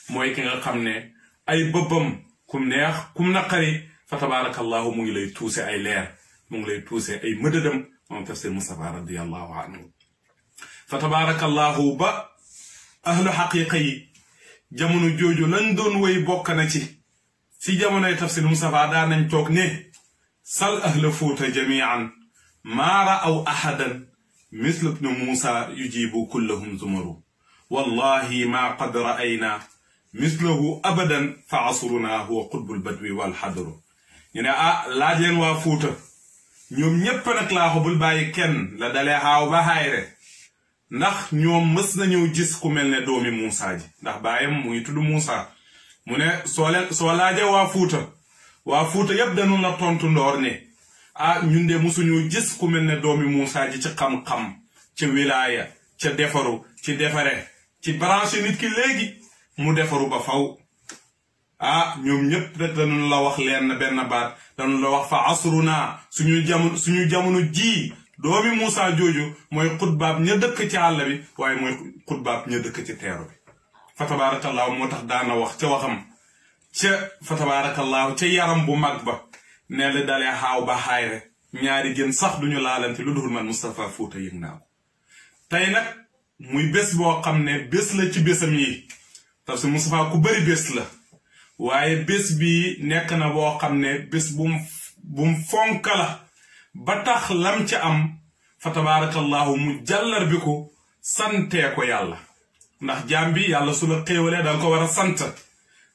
mooy ki nga xam ne ay bëbbam kum neex kum naqari fa tabaarakallahu mu ngi lay tuuse ay leer mu ngi lay tuuse ay mëdëdam moom Tafsir Moustapha radiyallahu anhu fa tabaarakallahu ba ahlu xaqiqa yi jamono jooju lañ doon woy bokk na ci jamonoy Tafsir Moustapha daan nañ toog ne sal ahla Fuuta jamian maa ra'aw ahadan misla ibn Muusa yujibu kullahum zumaru wallahi ma qad ra'ayna mislahu abadan fa asruna huwa qutbul badwi wal hadru ñu ne laaj leen waa Fuuta ñoom ñépp nag laa ko bul bàyyi kenn la dalee xaaw ba xaayre ndax ñoom mës nañu gis ku mel ne doomi Muusa ji ndax baayam mu ngi tudd Muusa mu ne soo laaje waa Fuuta yépp dañu la tontu ndoor ne ñun de musuñu gis ku mel ne doomi Muusa ji ci xam-xam ci wilaaya ca defaru ci defare ci branche nit ki léegi mu defaru ba faw ñoom ñépp rek dañu la wax leen benn baat dañu la wax fa asruna suñu jamono ji doomi Muusa jooju mooy xutbaab ña dëkk ci àll bi waaye mooy xutbaab ña dëkk ci teeru bi fa tabaarakallahu moo tax daana wax ca waxam fa tabaarakallahu ca yaram bu mag ba ne la dalee xaaw ba xaayre ñaari gën sax duñu laalante lu dul man Moustapha Fuuta yëg naa ko tey nag muy bés boo xam ne bés la ci bésam yi Tafsir Moustapha ku bëri bés la waaye bés bi nekk na boo xam ne bés bum fonka la ba tax lam ci am fa tabaarakallahu mu jàllar bi ko santee ko yàlla ndax jaam bi yàlla su la xéewalee danga ko war a sant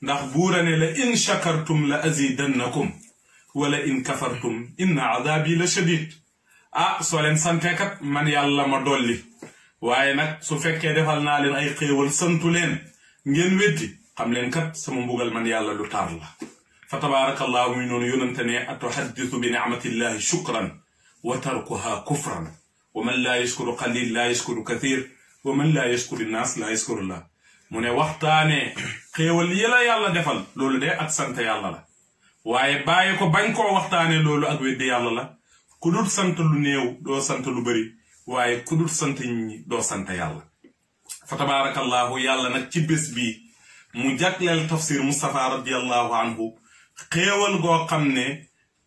ndax buurane la in shakartum la azidannakum wala in kafartum inna adabi la shadid soo leen santeekat man yàlla ma dolli waaye nag su fekkee defal naa leen ay xéewal santu leen ngeen weddi xam leen kat sama mbugal man yàlla lu tar la fa tabaarakallahu muy noonu yonante ne atuhaddisu bi ni'matillahi shukran wa tarkuha kufran wa man laa yashkuru qalil laa yashkuru kathir wa man laa yashkuru naas laa yashkurullah mu ne waxtaane xéewal yi la yàlla defal loolu de ak sant yàlla la waaye bàyyi ko bañ koo waxtaane loolu ak weddi yàlla la ku dul sant lu néew doo sant lu bari waaye ku dul sant ñi doo sant yàlla fa tabaarakallahu yàlla nag ci bés bi mu jagleel Tafsir Moustapha radiyallahu anhu xéewal goo xam ne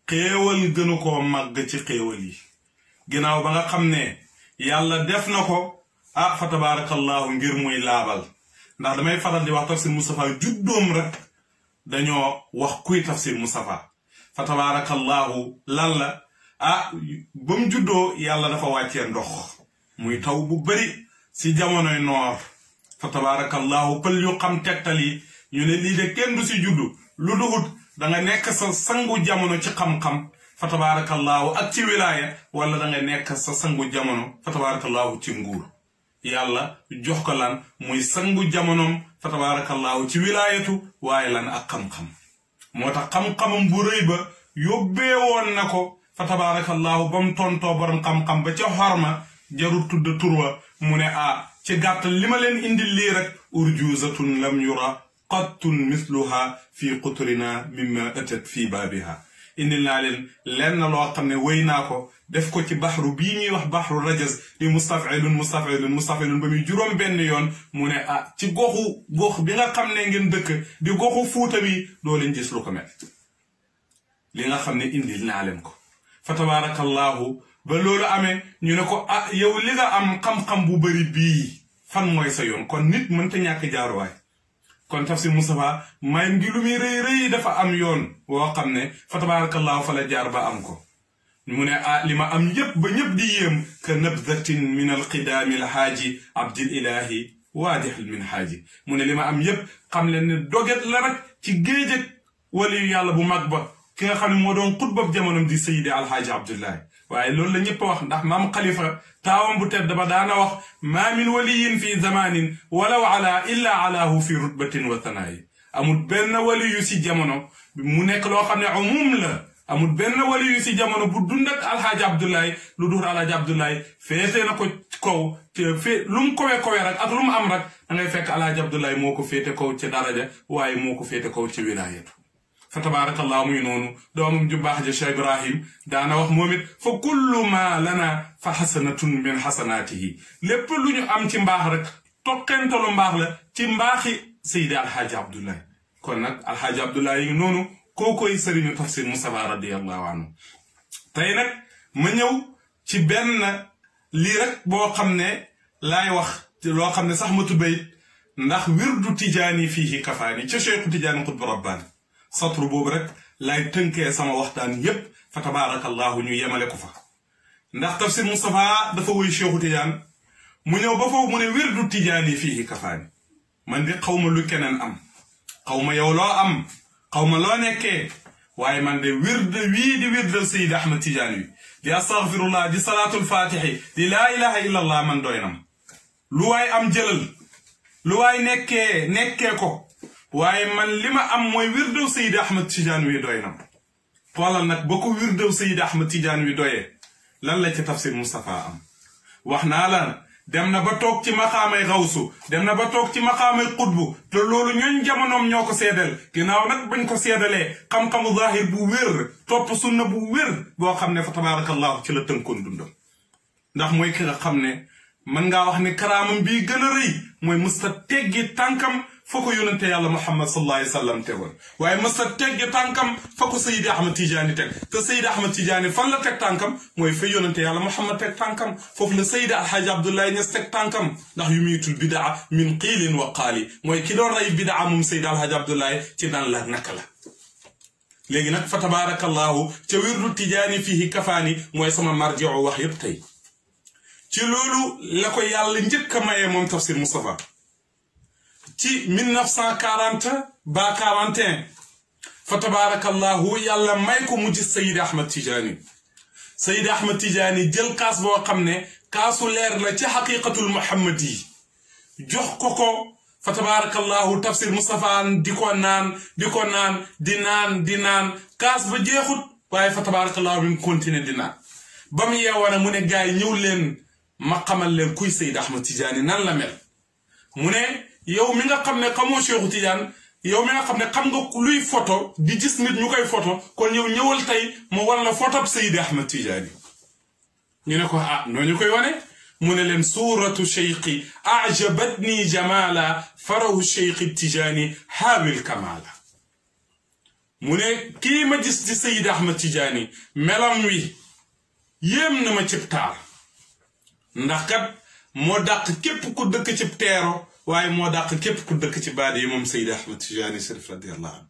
xéewal gënu koo màgg ci xéewal yi ginnaaw ba nga xam ne yàlla def na ko fa tabarakallahu ngir muy laabal ndax damay faral di wax tafsir Moustapha juddoom rek dañoo wax kuy tafsir Moustapha fa tabarakallahu lan la ba mu juddoo yàlla dafa wàccee ndox muy taw bu bari si jamonoy noor fa tabarakallahu pël yu xam tegtal yi ñu ne lii de kenn du si juddu lu duhut da nga nekk sa sangu jamono ci xam-xam fa tabarakallahu ak ci wilaaya wala da nga nekk sa sangu jamono fa tabarakallahu ci nguur yàlla jox ko lan muy sangu jamonoom fa tabarakallahu ci wilaayatu waaye lan ak xam-xam moo tax xam-xamam bu rëy ba yóbbee woon na ko fa tabarakallahu ba mu tontoo borom xam-xam ba ca xorma jarul tudd turwa mu ne ci gàttal li ma leen indil lii rek urjuzatun lam yura qattun misluha fi quturina mimma atat fi baabiha indil naa leen lenn loo xam ne wéy naa ko def ko ci baxru bii ñuy wax baxru rajaz di mustafilun ba muy juróom benn yoon mu ne ci gox bi nga xam ne ngeen dëkk di goxu fuuta bi doo leen gis lu ko mel li nga xam ne indil naa leen ko fa tabarakallahu ba loolu amee ñu ne ko yow li nga am xam-xam bu bari bii fan mooy sa yoon kon nit mënta ñàkk jaaruwaay kon tafsir Moustapha may ngi lu muy rëy rëy dafa am yoon woo xam ne fa tabarakallahu fa la jaar ba am ko mu ne li ma am yépp ba ñëpp di yéem ka nabdatin min alqidaami alhaaji abdil ilahi waadix min haaji mu ne li ma am yépp xam leen ne doget la rek ci géejëg waliyu yàlla bu mag ba ki nga xam ne moo doon xutbab jamonom di sayidi alhaaji abdullahi waaye loolu la ñëpp wax ndax maam xalifa taawam bu tedd ba daana wax maa min waliyin fi zamanin walaw ala illa alaahu fi rutbatin wa tanaayi amul benn waliyu si jamono mu nekk loo xam ne umum la amul benn waliyu si jamono bu dund ak alhaaji abdullahi lu dur alhaaji abdullahi féete na ko kaw lu mu kowe rek ak lu mu am rek da ngay fekk alhaaji abdullahi moo ko féete kaw ci daraja waaye moo ko féete kaw ci wilaayatu fa tabarakallahu muy noonu doomam ju baax ja Cheikh Ibrahim daana wax moom it fa kullu ma lana fa xasanatun min xasanaatihi lépp lu ñu am ci mbaax rek tokkentalu mbaax la ci mbaaxi Seydi Alhaaji Abdoulaye kon nag Alhaaji Abdoulaye yi noonu kookoy sëriñu tafsir Moustapha radiyallahu anhu tey nag ma ñëw ci benn lii rek boo xam ne laay wax loo xam ne sax ma tubayit ndax wirdu tijaani fiihi kafaani ca Cheikhu Tijaani Qutbu Rabbaani satru boobu rek lay tënkee sama waxtaan yépp fa tabarakallahu ñu yemale ko fa ndax tafsir Moustapha dafa woy Cheikhu Tidiane mu ñëw ba foofu mu ne wirdu tijaani fiihi kafaani man di xaw ma lu keneen am xaw ma yow loo am xaw ma loo nekkee waaye man de wirde wii di wirdal Seydi Ahmad Tidiane wi di astaghfirullah di salaatul fatihi di laa ilaha illa allah man doy nam lu waay am jëlal lu waay nekkee ko waaye man li ma am mooy wirdew Seydi Ahmad Tidiane wi doy na toolal nag ba ko wirdew Seydi Ahmad Tidiane wi doyee lan la ci tafsir Moustapha am wax naa la dem na ba toog ci maqaamay xawsu dem na ba toog ci maqaamay xutbu te loolu ñooñ jamonoom ñoo ko seedal ginnaaw nag bañ ko seedalee xam-xamu zahir bu wér topp sunna bu wér boo xam ne fa tabarakallahu ci la tënkoon dundam ndax mooy ki nga xam ne mën ngaa wax ne karaamam bii gën a rëy mooy musta teggi tànkam fa ko yonente yàlla Muhammad sallallahu alayhi wa sallam tegoon waaye musta teggi tànkam fa ko Seydi Ahmad Tidiane teg te Seydi Ahmad Tidiane fan la teg tànkam mooy fa yonente yàlla Muhammad teg tànkam foofu la Seydi Alhaaji Abdoulaye Niass teg tànkam ndax yu miitul bidaa min qiilin wa qaali mooy ki doon rey bidaa moom Seydi Alhaaji Abdoulaye ci daan la naka la léegi nag fa tabarakallahu ca wirdu Tidiane fiihi kafaani mooy sama marjiu wax yépp tey ci loolu la ko yàlla njëkk a mayee moom tafsir Moustapha ci 1940 ba 41 fa tabarakallahu yàlla may ko mu gis Seydi Ahmad Tidiane Seydi Ahmad Tidiane jël kaas boo xam ne kaasu leer la ci xaqiqatul muhammad yi jox ko fa tabarakallahu tafsir Moustapha di ko naan di naan kaas ba jeexut waaye fa tabarakallahu bi mu continuer di naan ba mu yeewoon mu ne gars yi ñëw leen ma xamal leen kuy Seydi Ahmad Tidiane nan la mel mu ne yow mi nga xam ne xamoo Cheikhu Tidiane yow mi nga xam ne xam nga luy photo di gis nit ñu koy photo kon yow ñëwal tey ma war la photo Seydi Ahmad Tidiane ñu ne ko noo ñu koy wane mu ne leen suuratu cheikhi ajabatni jamala farahu cheikhi Tidiane haawil kamala mu ne kii ma gis ci Seydi Ahmad Tijaani melam wi yéem na ma cib taar ndax kat moo dàq képp ku dëkk cib teero waaye moo dàq képp ku dëkk ci baadi yi moom Seydi Ahmad Tijaani Sharif radiyallahu anhu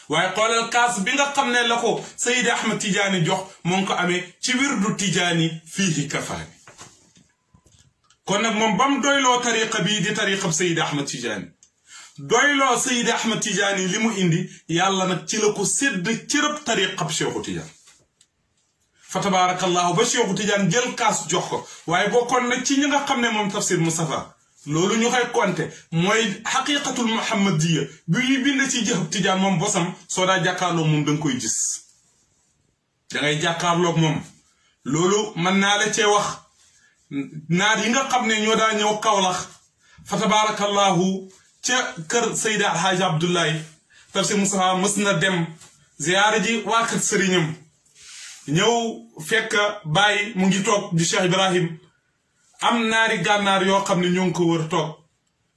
waaye xoolal kaas bi nga xam ne la ko Seydi Ahmad Tijaani jox moo ngi ko amee ci wirdu Tijaani fiihi kafaani kon nag moom bam doyloo tariqa bii di tariqab Seydi Ahmad Tijaani doyloo Seydi Ahmad Tijaani li mu indi yàlla nag ci la ko sédd cërëb tariqab Cheikhu Tidiane fa tabaarakallahu ba Cheikhu Tidiane jël kaas jox ko waaye bokkoon na ci ñi nga xam ne moom Tafsir Moustapha loolu ñu koy konte mooy xaqiqatul muhammadiya bi ñuy bind ci jëxëb Tidiane moom bosam soo daa jàkkaarloog moom da nga koy gis da ngay jàkkaarloog moom loolu mën naa la cee wax naar yi nga xam ne ñoo daa ñëw Kawlax fa tabaarakallahu ca kër Seydi Alhaaji Abdoulaye Tafsir Moustapha mës na dem ziyaara ji waa kër sëriñam ñëw fekk bàyyi mu ngi toog di Cheikh Ibrahim am naari gànnaar yoo xam ne ñoo ngi ko wër toog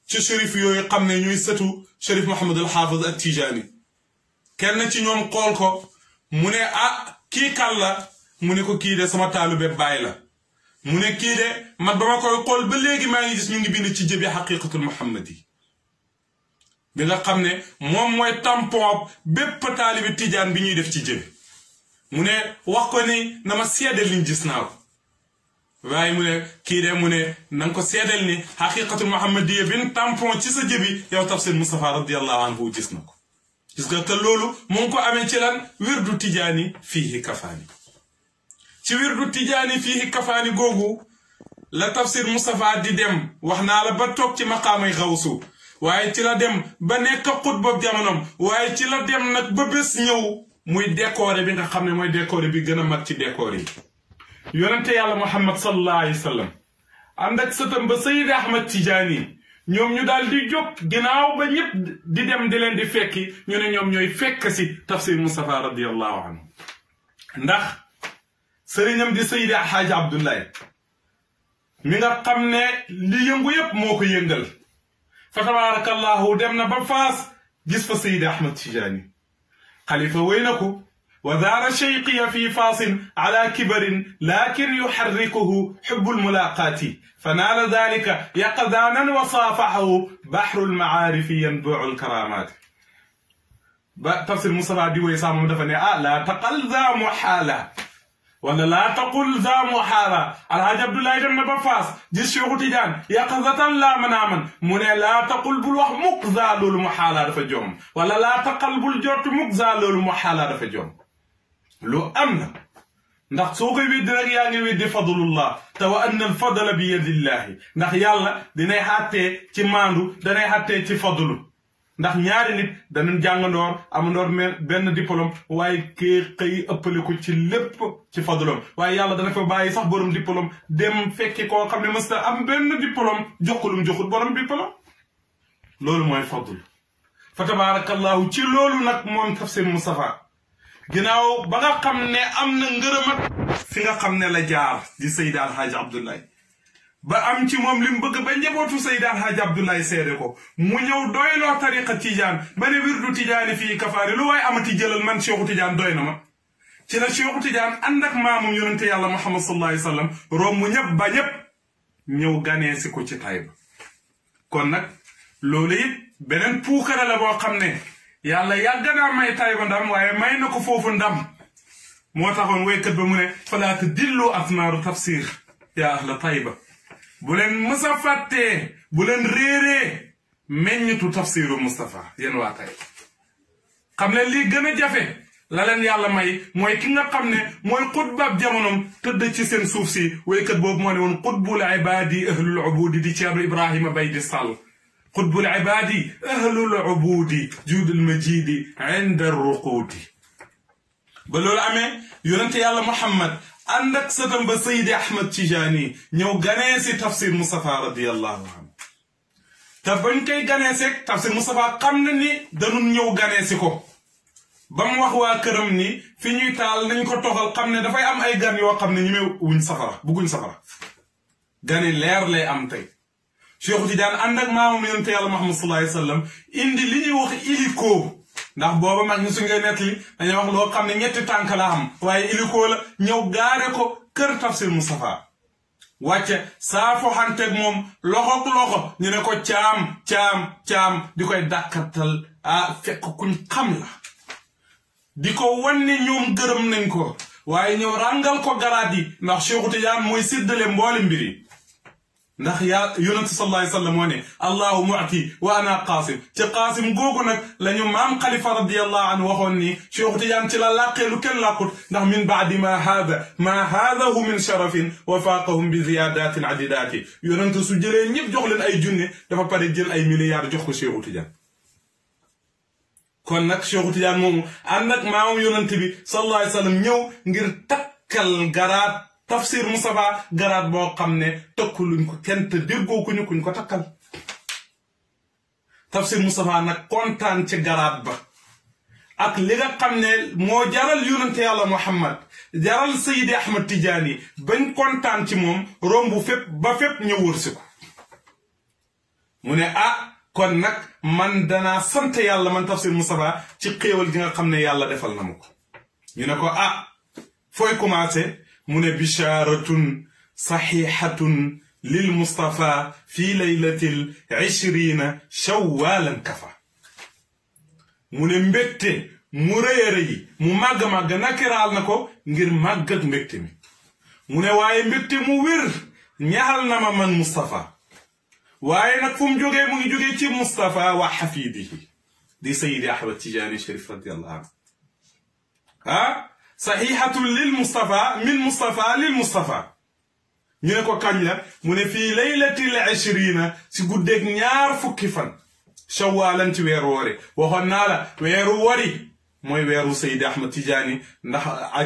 ci shérif yooyu xam ne ñuy sëtu Chérif Mouhamadul Hafiz ak Tijaani kenn ci ñoom xool ko mu ne ah kii kan la mu ne ko kii de sama taalube bàyyi la mu ne kii de man ba ma koy xool ba léegi maa ngi gis ñu ngi bind ci jëbi xaqiqatul muhammadi bi nga xam ne moom mooy tampon bépp taalibi Tijaan bi ñuy def ci jëbi mu ne wax ko ni na ma seedeel liñ gis naa ko waaye mu ne kii de mu ne na nga ko seedeel ni xaqiqatul muhammadiya bin tampon ci sa jëbi yow Tafsir Moustapha radiyallahu anhu gis na ko gis nga que loolu mu ngi ko amee ci lan wirdu Tijaani fiihi kafaani ci wirdu Tijaani fiihi kafaani googu la Tafsir Moustapha di dem wax naa la ba toog ci maqaamay xawsu waaye ci la dem ba nekk xutba jamonoom waaye ci la dem nag ba bés ñëw muy décoré bi nga xam ne mooy décoré bi gën a mag ci décoré yi yonente yàlla Muhammad sallallahu alayhi wa sallam ànd ak sëtam ba Seydi Ahmad Tijaani ñoom ñu daal di jóg ginnaaw ba ñëpp di dem di leen di fekki ñu ne ñoom ñooy fekk si Tafsir Moustapha radiyallahu anhu ndax sëriñam di Seydi Alhaaji Abdoulaye mi nga xam ne li yëngu yëpp moo ko yëngal fa tabaarakallahu dem na ba Faas gis fa Seydi Ahmad Tijaani xalifa wéy na ko وذار شيقي في فاص على كبر لكن يحركه حب الملاقات فنال ذلك يقظانا وصافحه بحر المعارف ينبوع الكرامات تفسير مصطفى دي ويسام دفني لا تقل ذا محالة ولا لا تقل ذا محالة الحاج عبد الله جمنا بفاس جيس شيخ تيجان يقظة لا مناما من لا تقل بالوح مقذا للمحالة رفجوم ولا لا تقل بالجوت مقذا للمحالة رفجوم لو أمنا ndax soo koy weddi rek yaa ngi weddi fadlullah te wa anna al fadla bi yadillahi ndax yàlla dinay xàttee ci maandu danay xàttee ci fadlu ndax ñaari nit danañ jàngandoor amandoor benn diplôme waaye kee xëy ëppale ko ci lépp ci fadlom waaye yàlla dana fa bàyyi sax borom diplôme dem fekki koo xam ne mësta am benn diplôme joxulum joxul borom diplôme loolu mooy fadl fa tabarakallahu ci loolu nag moom Tafsir Moustapha ginnaaw ba nga xam ne am na ngërëmat fi nga xam ne la jaar di Seydi Alhaaji Abdoulaye ba am ci moom li mu bëgg ba njabootu Seydi Alhaaji Abdoulaye seede ko mu ñëw doyloo tariqa Tijaan ba ne wirdu Tijaani fii kafaari lu waaye amati jëlal man Cheikhu Tijaan doy na ma ci la Cheikhu Tijaan ànd ak maamum yonente yàlla Muhammad sallallahu alayhi wa sallam romb ñëpp ba ñëpp ñëw ganee si ko ci Tayba kon nag loolu it beneen puukare la boo xam ne yàlla yàgg naa may Tayba ndam waaye may na ko foofu ndam moo taxoon waykat ba mu ne falaa tudillu asmaaru tafsir yaa ahla Tayba bu leen mës a fàttee bu leen réeree meññitu Tafsiru Moustapha yéen waa Tayba xam ne lii gën a jafe la leen yàlla may mooy ki nga xam ne mooy xutbaab jamonoom tëdd ci seen suuf si waykat boobu moo ne woon xutbul ibaadi ahlul ubudi di Ceerno Ibrahima Bay di Sall قطب العباد أهل العبود جود المجيد عند الرقود بلول أمي يونتي الله محمد عندك ستم بسيد أحمد تيجاني نيو غنيسي تفسير مصطفى رضي الله عنه تبن كي غنيسي تفسير مصطفى قمني دنو نيو غنيسي كو بام wax wa kërëm ni fi ñuy taal nañ ko toxal xamne da fay am ay gan yo xamne ñi wuñ safara buguñ safara gane leer lay am tay Cheikh Tidiane ànd ak maamam yonente yàlla Muhammad sallallahu alayhi wa sallam indi li ñuy wax iliko ndax booba mag ñu su ngay nettali dañuy wax loo xam ne ñetti tànk la am waaye ilikoo la ñëw gaare ko kër Tafsir Moustapha wàcce saafo xanteeg moom loxoog loxo ñu ne ko caam di koy dàkkatal fekk kuñ xam la di ko wan ne ñoom gërëm nañ ko waaye ñëw ràngal ko garaat yi ndax Cheikhu Tidiane mooy séddale mboole mbiri ndax yonent sallallahu alayhi wa sallam moo ne allahu mu'ti wa ana qaasim ci qaasim googu nag la ñu maam Khalifa radiyallahu anhu waxoon ni Cheikhu Tidiane ci la làqee lu kenn làqut ndax min baadi ma haadahu min sharafin wa faaqahum bi ziyadatin adidaati yonent su jëlee ñëpp jox leen ay junne dafa pare jël ay milliards jox ko Cheikhu Tidiane kon nag Cheikhu Tidiane moomu ànd ak maamam yonent bi sallallahu alayhi wa sallam ñëw ngir takkal garaat Tafsir Moustapha garaat boo xam ne tokkuluñ ko kenn te déggoo kuñ ko takkal Tafsir Moustapha nag kontaan ci garaat ba ak li nga xam ne moo jaral yonente yàlla Muhammad jaral Seydi Ahmad Tidiane bañ kontaan ci moom romb fépp ba fépp ñëw wërsi ko mu ne kon nag man danaa sant yàlla man Tafsir Moustapha ci xéewal gi nga xam ne yàlla defal na ma ko ñu ne ko fooy commencé mu ne bisharatun saxihatun lil Mustafa fi laylatil 20 shawwalan kafa mu ne mbégte mu rëy a rëy mu màgg nakiraal na ko ngir màgg ak mbégte mi mu ne waaye mbégte mu wér ñaxal na ma man Mustafa waaye nag fu mu jógee mu ngi jógee ci Mustafa wa xafidihi di Seydi Ahmad Tidiane Chérif radiyallahu anhu saxihatun lil Mustafa min Mustafa lil Mustafa ñu ne ko kañ la mu ne fii laylatil 20 si guddeeg 20 fan shawwalan ci weeru wari waxoon naa la weeru wari mooy weeru Seydi Ahmad Tidiane ndax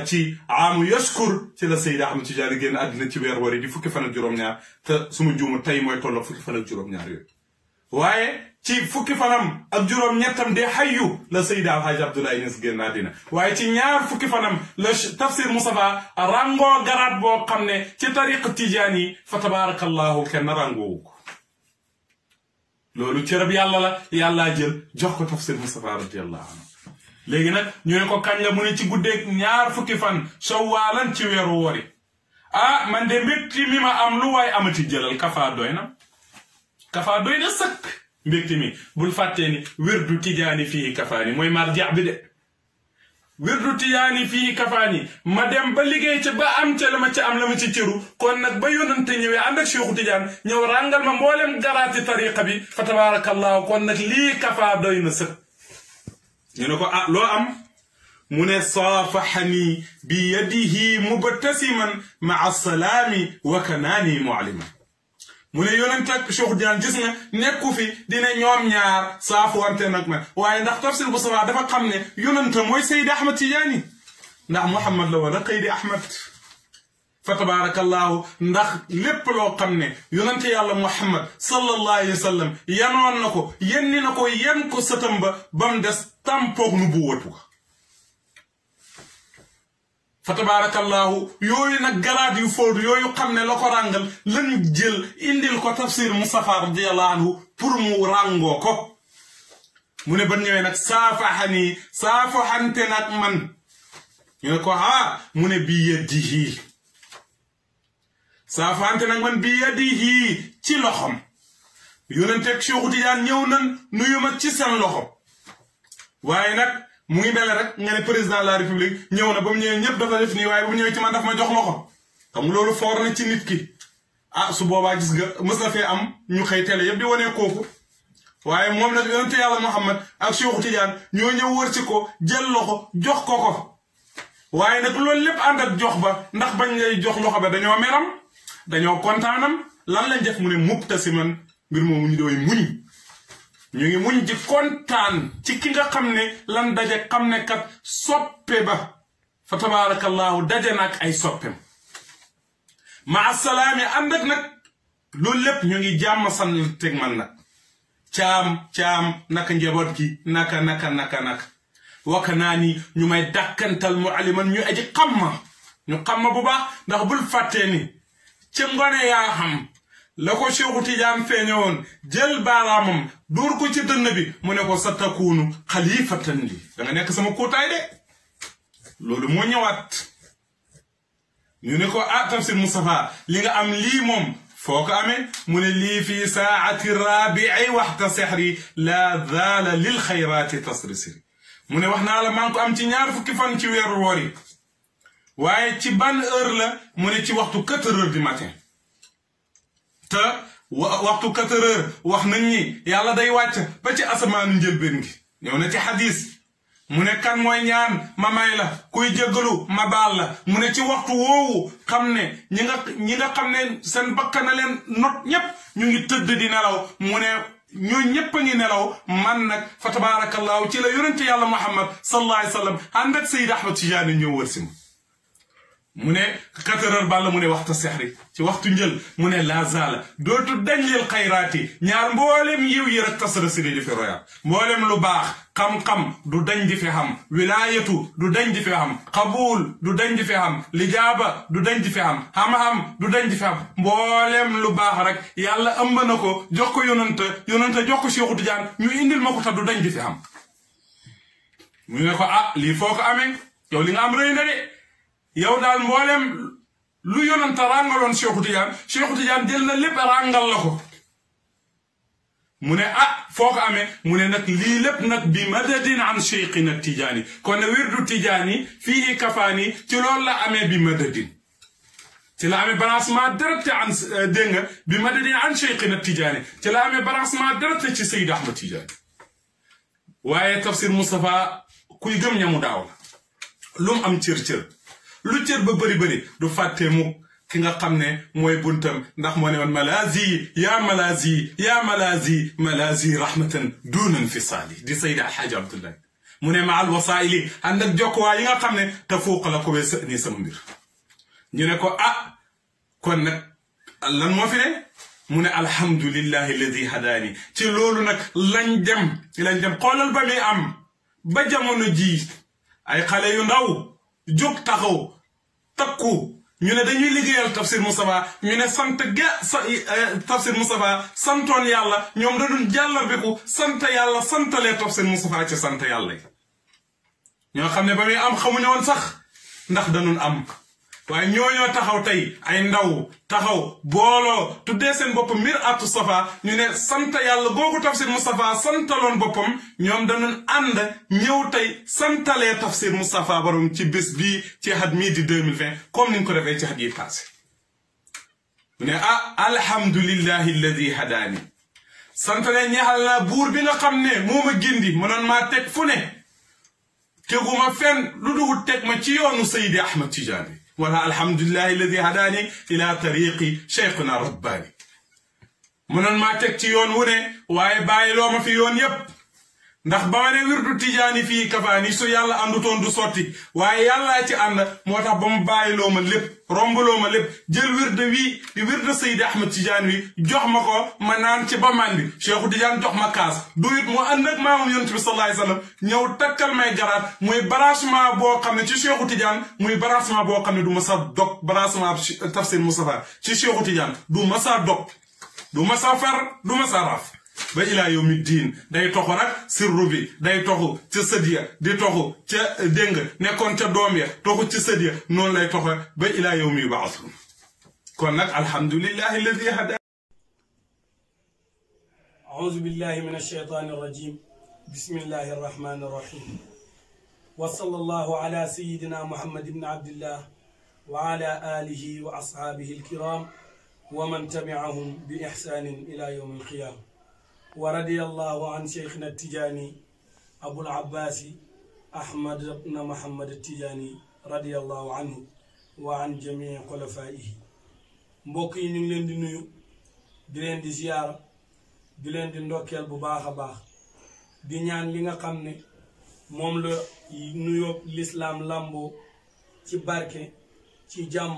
ci aamu yashkur ci la Seydi Ahmad Tidiane génn àddina ci weeru wari di 10 fan ak juróom-ñaar te suma juumu tey mooy tolloo 10 fan ak juróom-ñaar yooyu waaye ci 10 fanam ak juróom-ñettam de xayyu la Seydi Alhaji Abdoulaye Niass génn àddina waaye ci 20 fanam la Tafsir Moustapha rangoo garaat boo xam ne ci tariq Tidiane yi fa tabarakallahu kenn rangoowu ko loolu cërëb yàlla la yàllaa jël jox ko Tafsir Moustapha radiyallahu anhu léegi nag ñu ne ko kañ la mu ne ci guddeeg 20 fan shawwalan ci weeru wori man de mbégte mi ma am lu waay amati jëlal kafa doy na sëkk mbégte mi bul fàttee ni wirdu Tijaani fii kafaani mooy marja bi de wirdu Tijaani fii kafaani ma dem ba liggéey ca ba am ca la ma ci cëru kon nag ba yónnante ñëwee ànd ak Cheikhu Tidiane ñëw ràngal ma mboolem garaati tariqa bi fa tabarakallahu kon nag lii kafa doy na sëkk ñu ne ko loo am mu ne saafaxani bi yadihi mubtasiman maa salaami wa kanaani mualliman mu ne yonent ak Cheikh Tidiane gis nga nekku fi dina ñoom ñaar saafuwante nag man waaye ndax Tafsir Moustapha dafa xam ne yonent mooy Seydi Ahmad Tidiane ndax Muhammad la woon Seydi Ahmad fa tabarakallahu ndax lépp loo xam ne yonent yàlla Muhammad sallallahu alayhi wa sallam yanoon na ko yenni na ko yen ko sëtam ba bam des tampoog nu bu watu ko fa tabarakallahu yooyu nag garaat yu fóotu yooyu xam ne la ko ràngal lañu jël indil ko Tafsir Moustapha radiyallahu anhu pour mu ràngoo ko mu ne ban ñëwee nag saafaxante nag man ñu ne ko mu ne bi yadihi saafaxante nag man bi yadihi ci loxom yonenteeg Cheikhu Tidiane ñëw nan nuyu ma ci seen loxo waaye nag mu ngi mel rek nga ne président de la république ñëw na ba mu ñëwee ñëpp dafa def nii waaye ba mu ñëwee ci man daf ma jox loxo xam loolu foor na ci nit ki su boobaa gis nga mës na fee am ñu xëy télé yëpp di wane kooku waaye moom nag yonente yàlla Muhammad ak Cheikhu Tidiane ñoo ñëw wër ci ko jël loxo jox ko waaye nag loolu lépp ànd ak jox ba ndax bañ lay jox loxo ba dañoo meram dañoo kontaanam lan lañ def mu ne mubtasiman mbir moomu ñu dooy muñ ñu ngi muñ di kontaan ci ki nga xam ne lan daje xam ne kat soppe ba fa tabarakallahu daje nag ay soppem ma salaami ànd ak nag loolu lépp ñu ngi jàmm san teg man nag caam naka njaboot gi naka waka naa ni ñu may dàkkantal mu aliman ñu aji xam ma bu baax ndax bul fàttee ni ci ngone yaa xam la ko Cheikhu Tidiane feeñoon jël baaraamam dóor ko ci dënn bi mu ne ko sa takuunu xalifatan li da nga nekk sama kóotaay de loolu moo ñëwaat ñu ne ko ah Tafsir Moustapha li nga am lii moom foo ko amee mu ne lii fii saati rabii waxta sexri la zaala lil xayraati tasrisiri mu ne wax naa la maa ngi ko am ci ñaar fukki fan ci weeru woor yi waaye ci ban heure la mu ne ci waxtu 4 heures du matin te waxtu 4 heures wax nañ ni yàlla day wàcc ba ci asamaanu njëlbeen gi ñëw na ci xadis mu ne kan mooy ñaan ma may la kuy jéggalu ma baal la mu ne ci waxtu woowu xam ne ñi nga xam ne seen bakkan na leen not ñépp ñu ngi tëdd di nelaw mu ne ñoo ñépp a ngi nelaw man nag fa tabarakallahu ci la yonente yàlla Muhammad sallallahu alayhi wa sallam ànd ak Seyd Ahmad Tijaani ñëw wër si ma mu ne 4 heures balla mu ne waxta sexri ci waxtu njël mu ne la zaala dootu dañ lil xayraati ñaar mboolem yiw yi rek tasara siri di fi royaat mboolem lu baax xam-xam du dañ di fi xam wilaayatu du dañ di fi xam qabuul du dañ di fi xam lijaaba du dañ di fi xam xam-xam du dañ di fi xam mboolem lu baax rek yàlla ëmb na ko jox ko yonante jox ko Cheikhu Tidiane ñu indil ma ko ta du dañ di fi xam mu ne ko ah lii foo ko amee yow li nga am rëy na de yow daal mboolem lu yonanta ràngaloon Cheikhu Tidiane jël na lépp ràngal la ko mu ne ah foo ko amee mu ne nag lii lépp nag bi madadin an cheikhina Tijaani kon ne wirdu Tijaani fii kafaani ci loolu la amee bi madadin ci la amee branchement direct an dégg nga bi madadin an cheikhina Tijaani ci la amee branchement direct ci Seyd Ahmad Tijaani waaye Tafsir Moustapha kuy gëm ñamu daaw la lu mu am cër lu cër ba bëri du fàtte mukk ki nga xam ne mooy buntam ndax moo ne woon malazi malazi rahmatan dunan fisaali di Seydi Alxaaji Abdoulaye mu ne ma al wasaili ànd ak jokkuwaay yi nga xam ne te fooq la ko wee sa nii sama mbir ñu ne ko ah kon nag lan moo fi ne mu ne alhamdulillahi alladi hadaani ci loolu nag lañ dem xoolal ba muy am ba jamono ji ay xale yu ndaw jóg taxaw takku ñu ne dañuy liggéeyal Tafsir Moustapha ñu ne Tafsir Moustapha santoon yàlla ñoom da doon jàllarbeku sant yàlla santalee Tafsir Moustapha ci sant yàlla yi ñoo xam ne ba muy am xamuñu woon sax ndax dañu am waaye ñoo taxaw tey ay ndaw taxaw booloo tuddee seen bopp Mir'atu Safa ñu ne sant yàlla googu Tafsir Moustapha santaloon boppam ñoom dañu ànd ñëw tey santalee Tafsir Moustapha borom ci bés bii ci at mii di 2020 comme ni ñu ko defee ci at yi passé mu ne ah alhamdulillahi alladi hadaani santale ñaxal naa buur bi nga xam ne moo ma gindi mënoon maa teg fu ne teguma fenn lu dugul teg ma ci yoonu Seydi Ahmad Tijaani wala alhamdulillahi alladi hadaani ila tariqi cheikhuna rabbaani mënoon maa teg ci yoon wu ne waaye bàyyiloo ma fi yoon yépp ndax ba ma ne wirdu Tijaani fii kafaani su yàlla àndutoon du sotti waaye yàllaa ci ànd moo tax ba mu bàyyiloo ma lépp rombaloo ma lépp jël wirde wii di wirde Seydi Ahmad Tijaani wi jox ma ko ma naan ci ba mandi Cheikhu Tidiane jox ma kaas duyit mu ànd ak maamam yonent bi sallallahu alayhi wasallam ñëw takkal may garaat muy branchement boo xam ne ci Cheikhu Tidiane muy branchement boo xam ne du ma sa dog branchement Tafsir Moustapha ci Cheikhu Tidiane du ma sa dog du ma sa far du ma sa raf ba ilaa yawmi diin day toxu nag sirru bi day toxu ca sët ya di toxu ca déng nekkoon ca doom ya toxu ci sët ya noonu lay toxu ba ilaa yawmi yub'athun kon nag alhamdulillahi alladi hada a'udhu billahi minash shaytanir rajim bismillahir rahmanir rahim wa sallallahu ala sayyidina muhammad ibn abdillah wa ala alihi wa ashabihi alkiram wa man tabi'ahum bi ihsanin ila yawm alqiyamah ورضي الله عن شيخنا التجاني أبو العباس أحمد بن محمد التجاني رضي الله عنه وعن جميع خلفائه mbokk yi ñu ngi leen di nuyu di leen di ziyaara di leen di ndokkeel bu baax a baax di ñaan li nga xam ne moom la nuyoo lislaam làmboo ci barke ci jàmm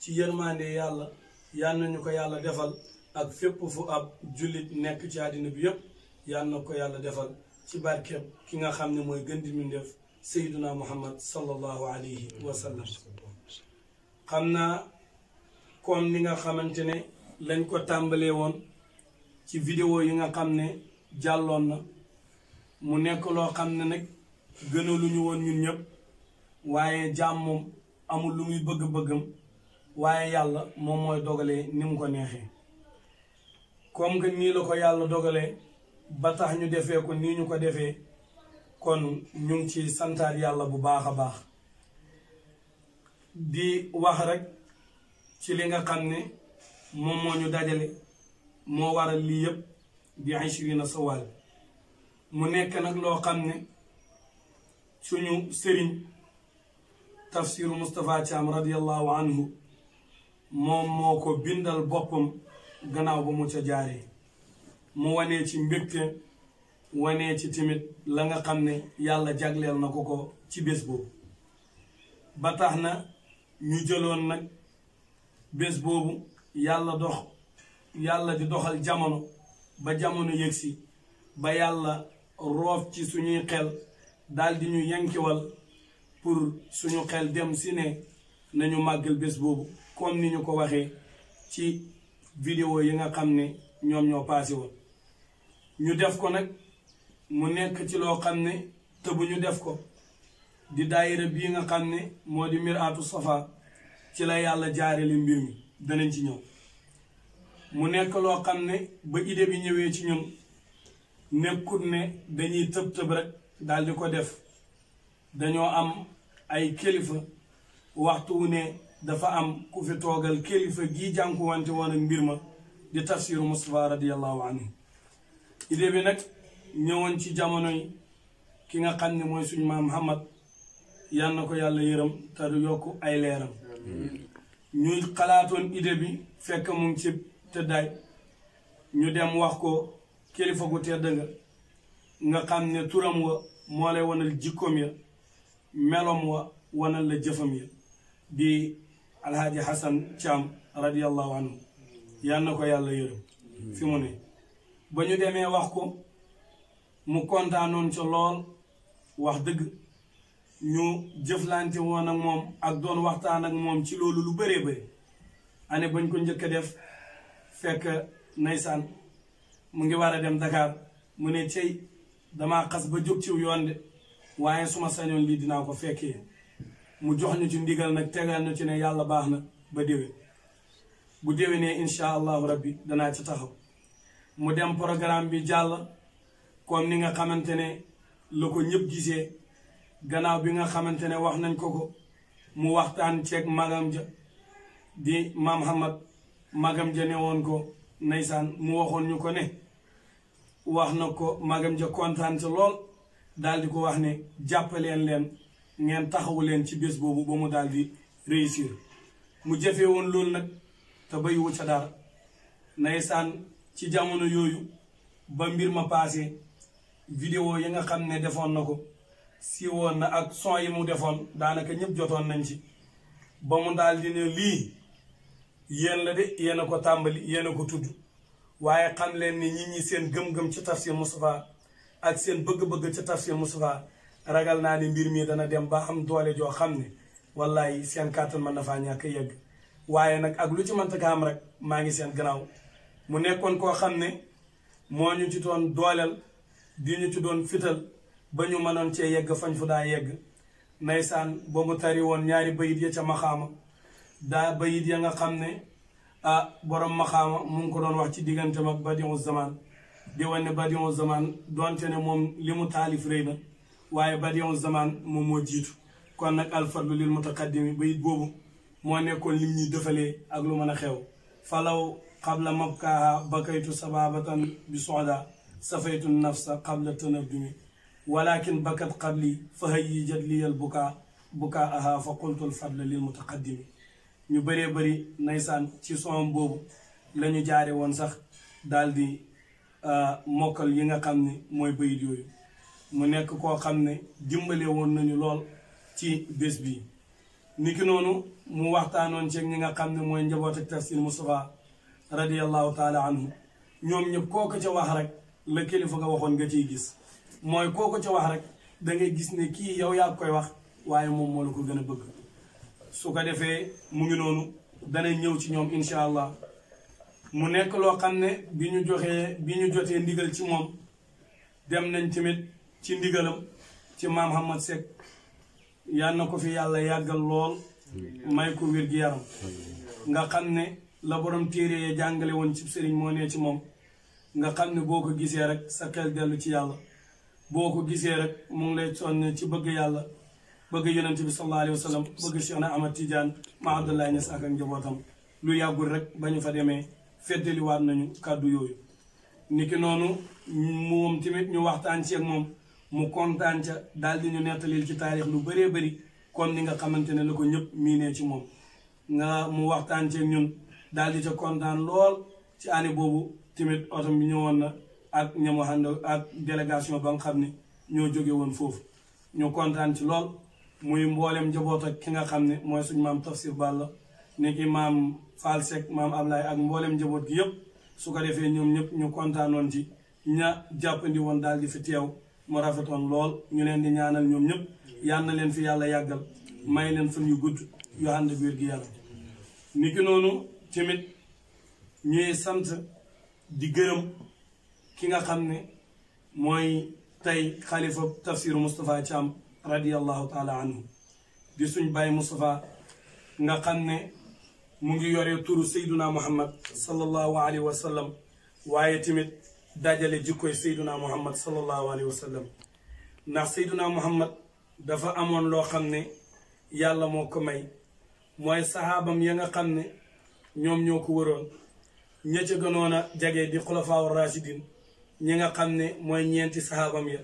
ci yërmande yàlla yal nañu ko yàlla defal ak fépp fu ab jullit nekk ci àddina bi yépp yal na ko yàlla defal ci barkeeb ki nga xam ne mooy gën di mindeef sayyiduna muhammad sallallahu alayhi wa sallam xam naa comme ni nga xamante ne lañ ko tàmbalee woon ci vidéo yi nga xam ne jàlloon na mu nekk loo xam ne nag gënaluñu woon ñun ñëpp waaye jaam moom amul lu muy bëgg-bëggam waaye yàlla moom mooy dogalee ni mu ko neexee comme que nii la ko yàlla dogalee ba tax ñu defee ko nii ñu ko defee kon ñu ngi ci santaat yàlla bu baax a baax di wax rek ci li nga xam ne moom moo ñu dajale moo waral lii yëpp di 20 Sawal mu nekk nag loo xam ne suñu sëriñ tafsiru Moustapha Thiam radiyallahu anhu moom moo ko bindal boppam gannaaw ba mu ca jaaree mu wanee ci mbégte wanee ci timit la nga xam ne yàlla jagleel na ko ci bés boobu ba tax na ñu jëloon nag bés boobu yàlla di doxal jamono ba jamono yëgsi ba yàlla roof ci suñuy xel daldi ñu yankiwal pour suñu xel dem si ne nañu màggal bés boobu comme ni ñu ko waxee ci vidéo yi nga xam ne ñoom ñoo passé woon ñu def ko nag mu nekk ci loo xam ne te bu ñu def ko di daayira bii nga xam ne moo di Mir'atu Safa ci la yàlla jaarale mbir mi danañ ci ñëw mu nekk loo xam ne ba idée bi ñëwee ci ñun nekkut ne dañuy tëb rek daal di ko def dañoo am ay kilifa waxtu wu ne dafa am ku fi toogal kilifa gii jànkuwante woon ak mbir ma di tafsiru Moustapha radiyallahu anhu idée bi nag ñëwoon ci jamono yi ki nga xam ne mooy suñu maam Muhammad yal na ko yàlla yërëm te du yokk ay leeram ñuy xalaatoon idée bi fekk mu ngi ci tëddaay ñu dem wax ko kilifa gu tedd nga xam ne turam wa moo lay wanal jikkoom ya melom wa wanal la jëfam ya di alhaaji Hassan Thiam radiyallahu anhu yal na ko yàlla yërëm fi mu ne ba ñu demee wax ko mu kontaanoon ca lool wax dëgg ñu jëflante woon ak moom ak doon waxtaan ak moom ci loolu lu bëree bëri ane bañ ko njëkk a def fekk naysaan mu ngi war a dem Dakar mu ne cey damaa xas ba jóg ciw yoon de waaye suma sañoon lii dinaa ko fekkee mu jox ñu ci ndigal nag tegal ñu ci ne yàlla baax na ba déwén bu déwénee incha allahu rabbi danaa ci taxaw mu dem programme bi jàll comme ni nga xamante ne la ko ñëpp gisee gannaaw bi nga xamante ne wax nañ ko mu waxtaan ceeg magam ja di maam Muhammad magam ja ne woon ko naysaan mu waxoon ñu ko ne wax na ko magam ja kontaan ci lool daal di ko wax ne jàppaleen leen ngeen taxawu leen ci bés boobu ba mu daal di réussir mu jëfee woon loolu nag te bayiwu ca dara naysaan ci jamono yooyu ba mbir ma paase vidéo yi nga xam ne defoon na ko si woon na ak son yi mu defoon daanaka ñëpp jotoon nañ ci ba mu daal di ne lii yéen la de yéen a ko tàmbali yéen a ko tudd waaye xam leen ni ñi seen gëm-gëm ci tafsir Moustapha ak seen bëgg-bëgg ci tafsir Moustapha ragal naa ni mbir mi dana dem ba am doole joo xam ne wallahi seen kàttan mën na faa ñàkk yegg waaye nag ak lu ci mënta ka am rek maa ngi seen gannaaw mu nekkoon koo xam ne moo ñu ci doon dooleel di ñu ci doon fital ba ñu mënoon cee yegg fañ fu daa yegg naysaan ba mu tari woon ñaari bayit ya ca maxaama daa bayit ya nga xam ne borom maxaama mu ngi ko doon wax ci diggante mag badiu zaman di wane badiu zaman doonte ne moom li mu taalif rëy na waaye badiu zaman moom moo jiitu kon nag alfadlu lil mutaqaddimi bayit boobu moo nekkoon lim ñuy defalee ak lu mën a xew falaw qabla mabkaaha bakaytu sababatan bi soda safaytu nafsa qabla tanabdumi walakin bakat qabli fa hayyijat liyal bukaaha fa qultu alfadla lil mutaqaddimi ñu bëree bëri naysaan ci son boobu la ñu jaare woon sax daal di mokkal yi nga xam ne mooy bayit yooyu mu nekk koo xam ne dimbale woon nañu lool ci bés bi niki noonu mu waxtaanoon ci ñi nga xam ne mooy njaboot ak tafsir Moustapha radiyallahu taala anhu ñoom ñëpp kooko ca wax rek la kilifa nga waxoon nga ciy gis mooy kooko ca wax rek da ngay gis ne kii yow yaa koy wax waaye moom moo la ko gën a bëgg su ko defee mu ngi noonu dana ñëw ci ñoom incha allah mu nekk loo xam ne bi ñu jotee ndigal ci moom dem nañ tamit ci ndigalam ci maam Hamad Seck yal na ko fi yàlla yàggal lool may ko wér gi yaram nga xam ne la borom téere ya jàngale woon ci sëriñ moo ne ci moom nga xam ne boo ko gisee rek sa xel dellu ci yàlla boo ko gisee rek mu ngi lay sonn ci bëgg yàlla bëgg yonent bi sallallahu alayhi wa sallam bëgg Cheikh na Ahmad Tidiane ma Abdoulaye Niass ak njabootam lu yàggul rek ba ñu fa demee feddaliwaat nañu kàddu yooyu niki noonu moom tamit ñu waxtaan ci ak moom mu kontaan ca daal di ñu nettalil ci taarix lu bëree bëri comme ni nga xamante ne la ko ñëpp miinee ci moom nga mu waxtaan ci ak ñun daal di ca kontaan lool ci année boobu tamit oto bi ñëwoon na ak ñamu ànd ak délégation ba nga xam ne ñoo jóge woon foofu ñu kontaan ci lool muy mboolem njaboot ak ki nga xam ne mooy suñ maam Tafsir Balla ni ki maam Fall Seck maam Ablaye ak mboolem njaboot gi yëpp su ko defee ñoom ñëpp ñu kontaanoon ci ña jàppandi woon daal di fi teew mu rafetoon lool ñu leen di ñaanal ñoom ñëpp yal na leen fi yàlla yàggal may leen fan yu gudd yu ànd ak wér gi yaram ni ki noonu tamit ñuy sant di gërëm ki nga xam ne mooy tey xalifa Tafsir Moustapha Thiam radiyallahu taala anhu di suñ bàyyi Moustapha nga xam ne mu ngi yore turu Seyduna Muhammad sallallahu alayhi wa sallam waaye tamit dajale jikkoy Seyduna Muhammad sallallahu alayhi wa sallam ndax Seyduna Muhammad dafa amoon loo xam ne yàlla moo ko may mooy sahaabam ya nga xam ne ñoom ñoo ko wëroon ña ca gënoon a jage di xulafaawu rashidin ñi nga xam ne mooy ñeenti sahaabam ya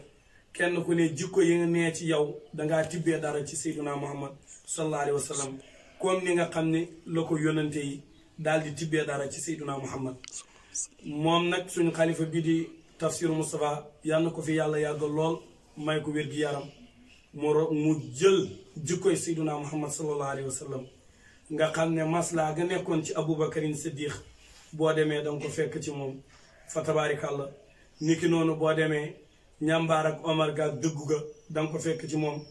kenn ku ne jikko yi nga nee ci yow dangaa tibbee dara ci Seyduna Muhammad sallallahu alayhi wa sallam comme ni nga xam ne la ko yónnante yi daal di tibbee dara ci Seyduna Muhammad moom nag suñu xalifa bi di Tafsir Moustapha yal na ko fi yàlla yàggal lool may ko wér gi yaram mu jël jikkoy Seyduna Muhammad sallallahu alayhi wa sallam nga xam ne maslaa ga nekkoon ci Aboubacarin Siddiq boo demee danga ko fekk ci moom fa tabaarikàlla niki noonu boo demee ñambaar ak Omar ga dëggu ga danga ko fekk ci moom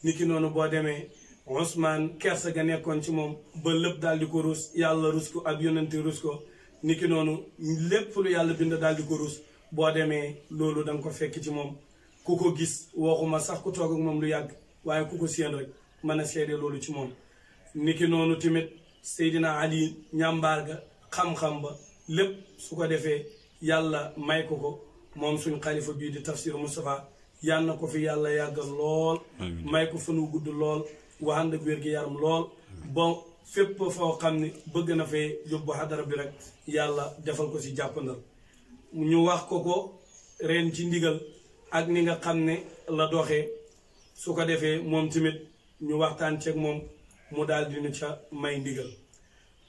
niki noonu boo demee Ousmane kersa ga nekkoon ci moom ba lépp daal di ko ruus yàlla ruus ko ak yonente ruus ko niki noonu lépp lu yàlla bind daal di ko ruus boo demee loolu danga ko fekk ci moom ku ko gis waxuma sax ku toog ak moom lu yàgg waaye ku ko séen rek mën a seede loolu ci moom niki noonu tamit Seydina Ali ñambaar ga xam-xam ba lépp su ko defee yàlla may ko moom suñ xalifa bii di Tafsir Moustapha yal na ko fi yàlla yàggal lool may ko fan wu gudd lool waxand ak wér gi yaram lool ba fépp foo xam ne bëgg na fee yóbbu xadara bi rek yàlla defal ko si jàppandal ñu wax ko ren ci ndigal ak ni nga xam ne la doxee su ko defee moom tamit ñu waxtaan ceeg moom mu daal di ñu ca may ndigal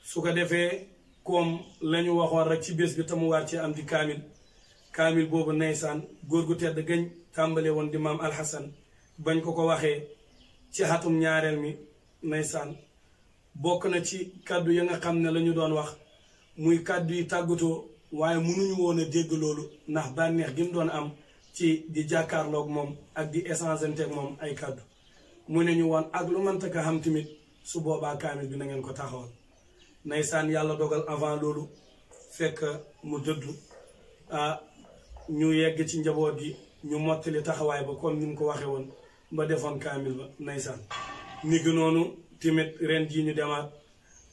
su ko defee comme la ñu waxoon rek ci bés bi te mu war ci am di kaamil boobu neysaan góor gu tedd gañ tàmbale woon di maam alxasan bañ ko waxee ci xatum ñaareel mi neysaan bokk na ci kàddu ya nga xam ne la ñu doon wax muy kàddu yi tàggatoo waaye mënuñu woon a dégg loolu ndax bànneex gi mu doon am ci di jàkkaarloog moom ak di échangeante ak moom ay kàddu mu ne ñu woon ak lu mënta ka xam tamit su boobaa kaamil bi na ngeen ko taxawal neysaan yàlla dogal avant loolu fekk mu dëddu ñu yegg ci njaboot gi ñu mottali taxawaay ba comme ni mu ko waxee woon ba defoon kaamil ba neysaan ni gi noonu tamit ren jii ñu demaat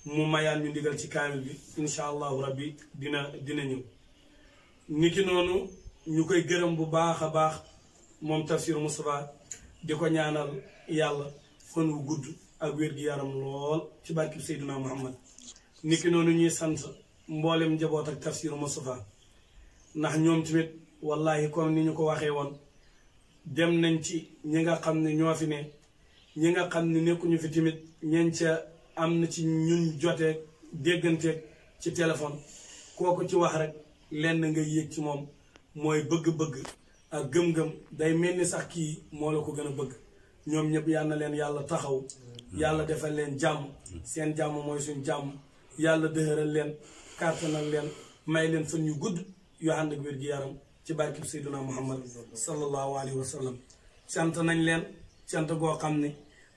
mu mayaan ñu ndigal ci kaamil bi incha allahu rabbi dina ñëw ni ki noonu ñu koy gërëm bu baax a baax moom Tafsir Moustapha di ko ñaanal yàlla fan wu gudd ak wér gi yaram lool ci barkib Seydina Muhammad ni ki noonu ñuy sant mboolem njaboot ak Tafsir Moustapha ndax ñoom tamit wallahi comme ni ñu ko waxee woon dem nañ ci ñi nga xam ne ñoo fi ne ñi nga xam ne nekkuñu fi tamit ñeen ca am na ci ñun joteeg dégganteeg ci téléphone kooku ci wax rek lenn nga yéeg ci moom mooy bëgg-bëgg ak gëm-gëm day mel ni sax kii moo la ko gën a bëgg ñoom ñëpp yal na leen yàlla taxaw yàlla defal leen jàmm seen jàmm mooy suñ jàmm yàlla dëhëral leen kàttanal leen may leen fan yu gudd yu ànd ak wér gi yaram ci barkib Seydina Muhammad sallallahu alayhi wa sallam sant nañ leen sant goo xam ne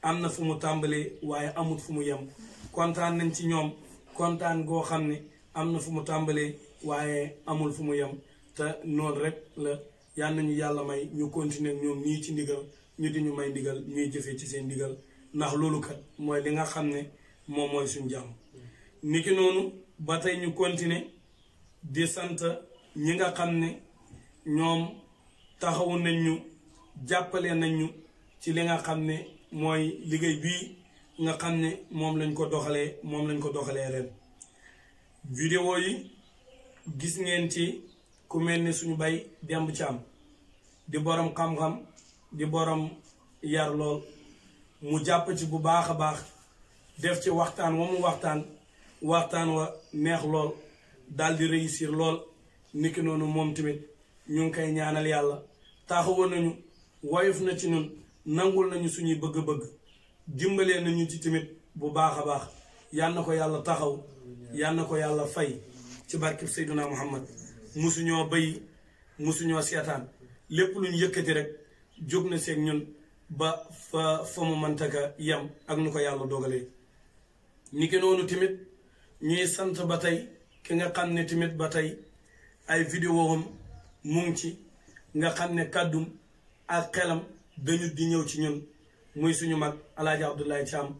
am na fu mu tàmbalee waaye amut fu mu yem kontaan nañ ci ñoom kontaan goo xam ne am na fu mu tàmbalee waaye amul fu mu yem te noonu rek la yal nañu yàlla may ñu continuer ñoom nii ci ndigal ñu di ñu may ndigal ñuy jëfee ci seen ndigal ndax loolu kat mooy li nga xam ne moom mooy suñu jàmm. niki noonu ba tey ñu continuer di sant ñi nga xam ne ñoom taxawu nañ ñu jàppale nañ ñu ci li nga xam ne mooy liggéey bii nga xam ne moom lañ ko doxalee ren. vidéo yi gis ngeen ci ku mel ni suñu bay Demb Caam di borom xam-xam di borom yar lool mu jàpp ci bu baax a baax def ci waxtaan wa neex lool daal di réussir lool niki noonu moom tamit ñu ngi koy ñaanal yàlla taxawoon nañu woyof na ci ñun nangul nañu suñuy bëgg-bëgg dimbalee nañu ci tamit bu baax a baax yal na ko yàlla taxaw yal na ko yàlla fay ci barkeb Seydina Muhammad musuñoo bay musuñoo seetaan lépp lu ñu yëkkati rek jóg na seeg ñun ba fa mu mantaka yem ak nu ko yàlla dogalee. niki noonu tamit ñuy sant ba tey ki nga xam ne tamit ba tey ay vidéo am mu ngi ci nga xam ne kàddum ak xelam dañu di ñëw ci ñun muy suñu mag Alaaji Abdoulaye Thiam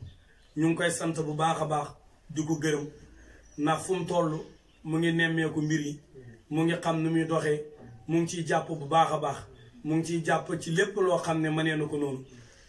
ñu ngi koy sant bu baax a baax di ko gërëm ndax fu mu toll mu ngi nemmeeku mbir yi mu ngi xam nu muy doxee mu ngi ciy jàpp bu baax a baax mu ngi ciy jàpp ci lépp loo xam ne mënee na ko noonu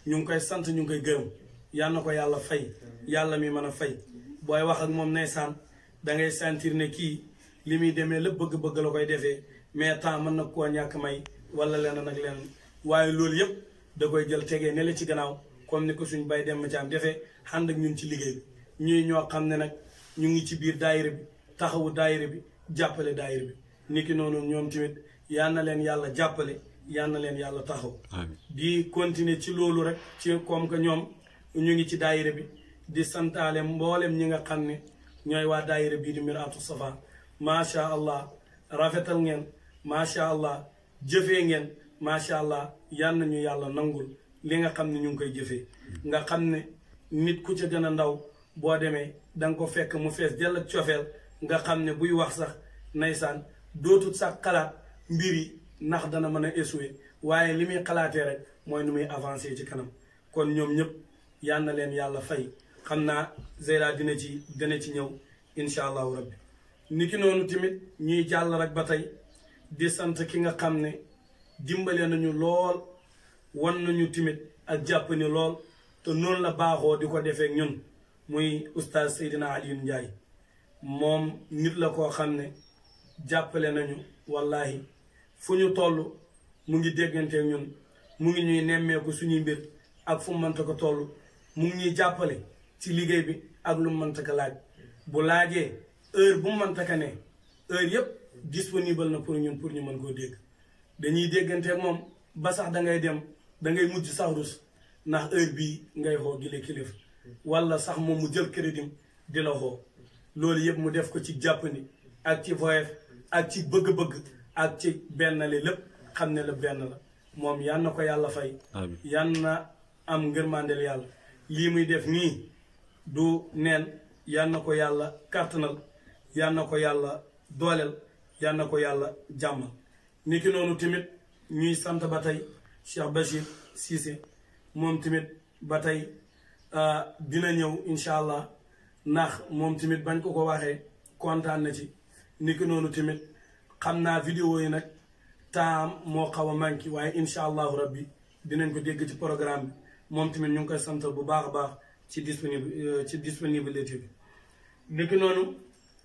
ñu ngi koy sant ñu ngi koy gërëm yal na ko yàlla fay yàlla mi mën a fay booy wax ak moom ndeysaan da ngay sentir ne kii li muy demee lépp bëgg-bëgg la koy defee mais temps mën na koo ñàkk may wala leneen ak leneen waaye loolu yëpp da koy jël tegee ne la ci gannaaw comme ni ko suñ bay dem ci am defee ànd ak ñun ci liggéey bi ñuy ñoo xam ne nag ñu ngi ci biir daayira bi taxawu daayira bi jàppale daayira bi niki noonu ñoom tamit yal na leen yàlla jàppale yal na leen yàlla taxaw di continuer ci loolu rek ci comme que ñoom ñu ngi ci daayira bi di santaale mboolem ñi nga xam ne ñooy waa daayira bii di Miraatu Safa macha allah rafetal ngeen macha allah jëfee ngeen macha allah yal nañu yàlla nangul li nga xam ne ñu ngi koy jëfee nga xam ne nit ku ca gën a ndaw boo demee danga ko fekk mu fees dell ak cofeel nga xam ne buy wax sax naysaan dootul sax xalaat mbir yi ndax dana mën a échouer waaye li muy xalaatee rek mooy nu muy avancer ci kanam kon ñoom ñëpp yal na leen yàlla fay xam naa Zeyda dina ci ñëw incha allahu rabbi niki noonu tamit ñuy jàll rek ba tey di sant ki nga xam ne dimbale nañu lool wan nañu tamit ak jàpp ni lool te noonu la baaxoo di ko defee ñun muy oustaz Seydina Alioune Ndiaye moom nit la koo xam ne jàppale nañu wallahi fu ñu toll mu ngi dégganteeg ñun mu ngi ñuy nemmeeku suñuy mbir ak fu mu mënta ko toll mu ngi ñuy jàppale ci liggéey bi ak lu mu mënta ko laaj bu laajee heure bu mu mënta ko ne heure yëpp disponible na pour ñun pour ñu mën koo dégg dañuy dégganteeg moom ba sax da ngay dem da ngay mujj sax rus ndax heure bii ngay xoo gi le kilif wala sax moom mu jël crédit di la xoo loolu yëpp mu def ko ci jàppandi ak ci voyef ak ci bëgg-bëgg ak ci benn li lépp xam ne la benn la moom yan na ko yàlla fay yan na am ngërmandel yàlla lii muy def nii du neen yan na ko yàlla kàttanal yan na ko yàlla dooleel yan na ko yàlla jàmmal niki noonu tamit ñuy sant ba tey Cheikh Bachir Cissé moom tamit ba tey dina ñëw incha allah ndax moom tamit bañ ko waxee kontaan na ci niki noonu tamit xam naa vidéo yi nag temps moo xaw a manqué waaye incha allahu rabbi dinañ ko dégg ci programme bi moom tamit ñu ngi koy sant bu baax a baax ci disponibilité bi niki noonu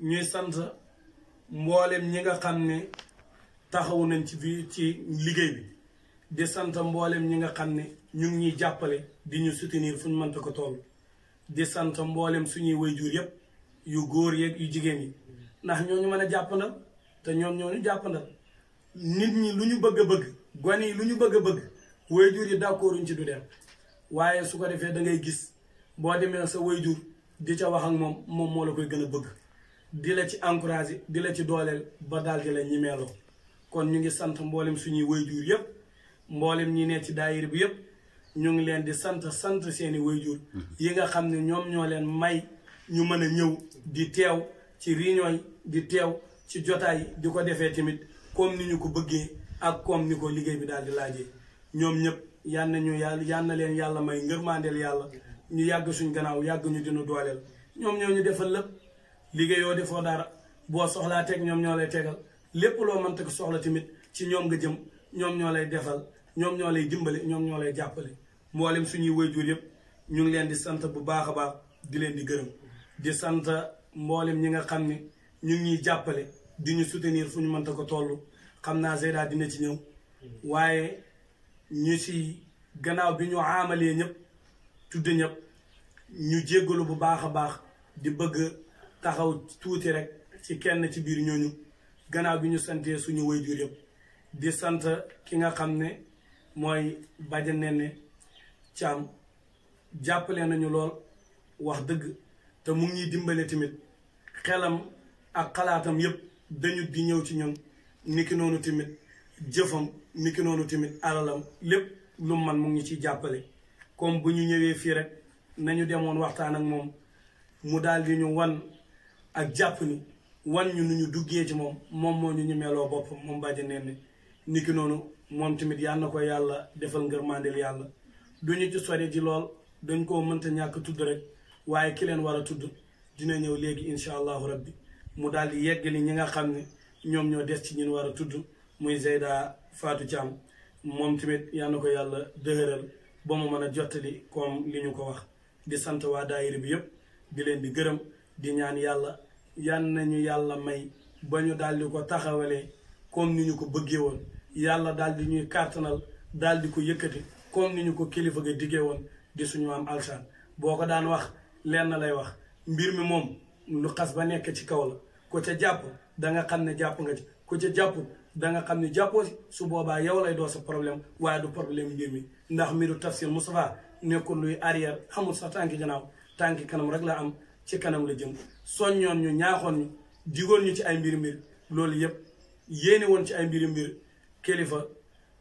ñuy sant mboolem ñi nga xam ne taxawu nañ ci liggéey bi di sant mboolem ñi nga xam ne ñu ngi ñuy jàppale di ñu soutenir fu ñu mënta ko toll di sant mboolem suñuy wayjur yëpp yu góor yeeg yu jigéen yi ndax ñooñu mën a jàppandal te ñoom ñooñu jàppandal nit ñi lu ñu bëgg a bëgg gone yi lu ñu bëgg a bëgg wayjur yi d'accorduñ ci du dem waaye su ko defee da ngay gis boo demee sa wayjur di ca wax ak moom moo la koy gën a bëgg di la ci encouragé di la ci dooleel ba daal di la ñimeeloo kon ñu ngi sant mboolem suñuy wayjur yëpp mboolem ñi ne ci daayir bi yëpp ñu ngi leen di sant seeni wayjur yi nga xam ne ñoom ñoo leen may ñu mën a ñëw di teew ci réunion yi di teew ci jotaay yi di ko defee tamit comme ni ñu ko bëggee ak comme ni ko liggéey bi daal di laajee ñoom ñëpp yal na leen yàlla may ngërmandeel yàlla ñu yàgg suñ gannaaw yàgg ñu dina dooleel ñoom ñoo ñu defal lépp liggéeyoo defoo dara boo soxlaa teg ñoom ñoo lay tegal lépp loo mënta ko soxla tamit ci ñoom nga jëm ñoom ñoo lay defal ñoom ñoo lay dimbale ñoom ñoo lay jàppale mboolem suñuy waajur yëpp ñu ngi leen di sant bu baax a baax di leen di gërëm di sant mboolem ñi nga xam ne ñu ngi ñuy jàppale di ñu soutenir fu ñu mënta ko toll xam naa Zeyda dina ci ñëw waaye ñu si gannaaw bi ñu amalee ñëpp tudd ñëpp ñu jéggalu bu baax a baax di bëgg taxaw tuuti rek ci kenn ci biir ñooñu gannaaw bi ñu santee suñu waajur yëpp di sant ki nga xam ne mooy Badiane Néné Thiam jàppale nañu lool wax dëgg te mu ngi ñuy dimbale tamit xelam ak xalaatam yëpp dañu di ñëw ci ñun niki noonu tamit jëfam niki noonu tamit alalam lépp lu man mu ngi ciy jàppale comme bu ñu ñëwee fii rek nañu demoon waxtaan ak moom mu daal di ñu wan ak jàpp ni wan ñu nu ñu duggee ci moom moo ñu ñemeloo boppam moom Badiane Néné niki noonu moom tamit yal na ko yàlla defal ngërmandeel yàlla duñu ci sori ci lool dañ koo mënta ñàkk tudd rek waaye ki leen war a tudd dina ñëw léegi incha allahu rabbi mu daal di yeggali ñi nga xam ne ñoom ñoo des ci ñun war a tudd muy Zeyda Fatou Thiam moom tamit yal na ko yàlla dëgëral ba mu mën a jottali comme li ñu ko wax di sant waa daayira bi yëpp di leen di gërëm di ñaan yàlla yan nañu yàlla may ba ñu daal di ko taxawalee comme ni ñu ko bëggee woon yàlla daal di ñuy kàttanal daal di ko yëkkati comme ni ñu ko kilifa ga diggee woon di suñu am alsaan boo ko daan wax lenn lay wax mbir mi moom lu xas ba nekk ci kaw la ku ca jàpp da nga xam ne jàpp nga ci ku ca jàpp da nga xam ne jàppoo si su boobaa yow lay doo sa problème waaye du problème mbir mi ndax mbiru Tafsir Moustapha nekkul luy arrière xamul sax tànki gannaaw tànki kanam rek la am ci kanam la jëm soññoon ñu ñaaxoon ñu digoon ñu ci ay mbir loolu yëpp yéene woon ci ay mbir kilifa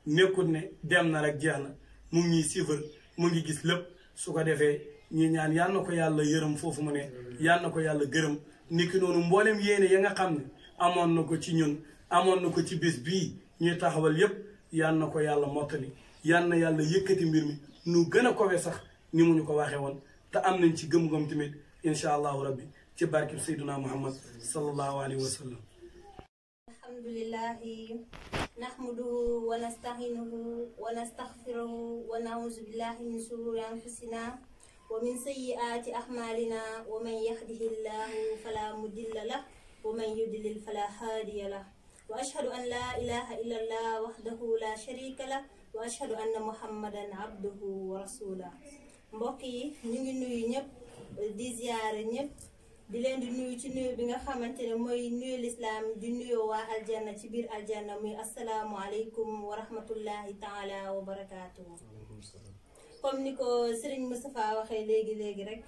nekkul ne dem na rek jeex na mu ngi ñuy suivre mu ngi gis lépp su ko defee ñi ñaan yal na ko yàlla yërëm foofu mu ne yal na ko yàlla gërëm niki noonu mboolem yéene ya nga xam ne amoon na ko ci ñun amoon na ko ci bés bii ñuy taxawal yépp yal na ko yàlla mottali yal na yàlla yëkkati mbir mi nu gën a kowe sax ni mu ñu ko waxee woon te am nañ ci gëm-gëm tamit incha allahu rabbi ci barkib sayduna muhammad sallallahu alayhi wa sallam. alhamdulillahi nahmaduhu wa nasta'inuhu wa nastaghfiruhu wa na'udhu billahi min shururi anfusina wa min sayyiati a'malina wa man yahdihillahu fala mudilla lahu wa man yudlil fala hadiya lahu wa ashhadu an la ilaha illa allah wahdahu la sharika lahu wa ashhadu anna muhammadan abduhu wa rasuluhu. mbokk yi ñu ngi nuyu ñëpp di ziyaare ñëpp di leen di nuyu ci nuyu bi nga xamante ne mooy nuyu lislaam di nuyoo waa aljanna ci biir aljanna muy asalaamu aleykum wa rahmatullahi taala wa barakaatuhu. comme ni ko Serigne Moustapha waxee léegi rek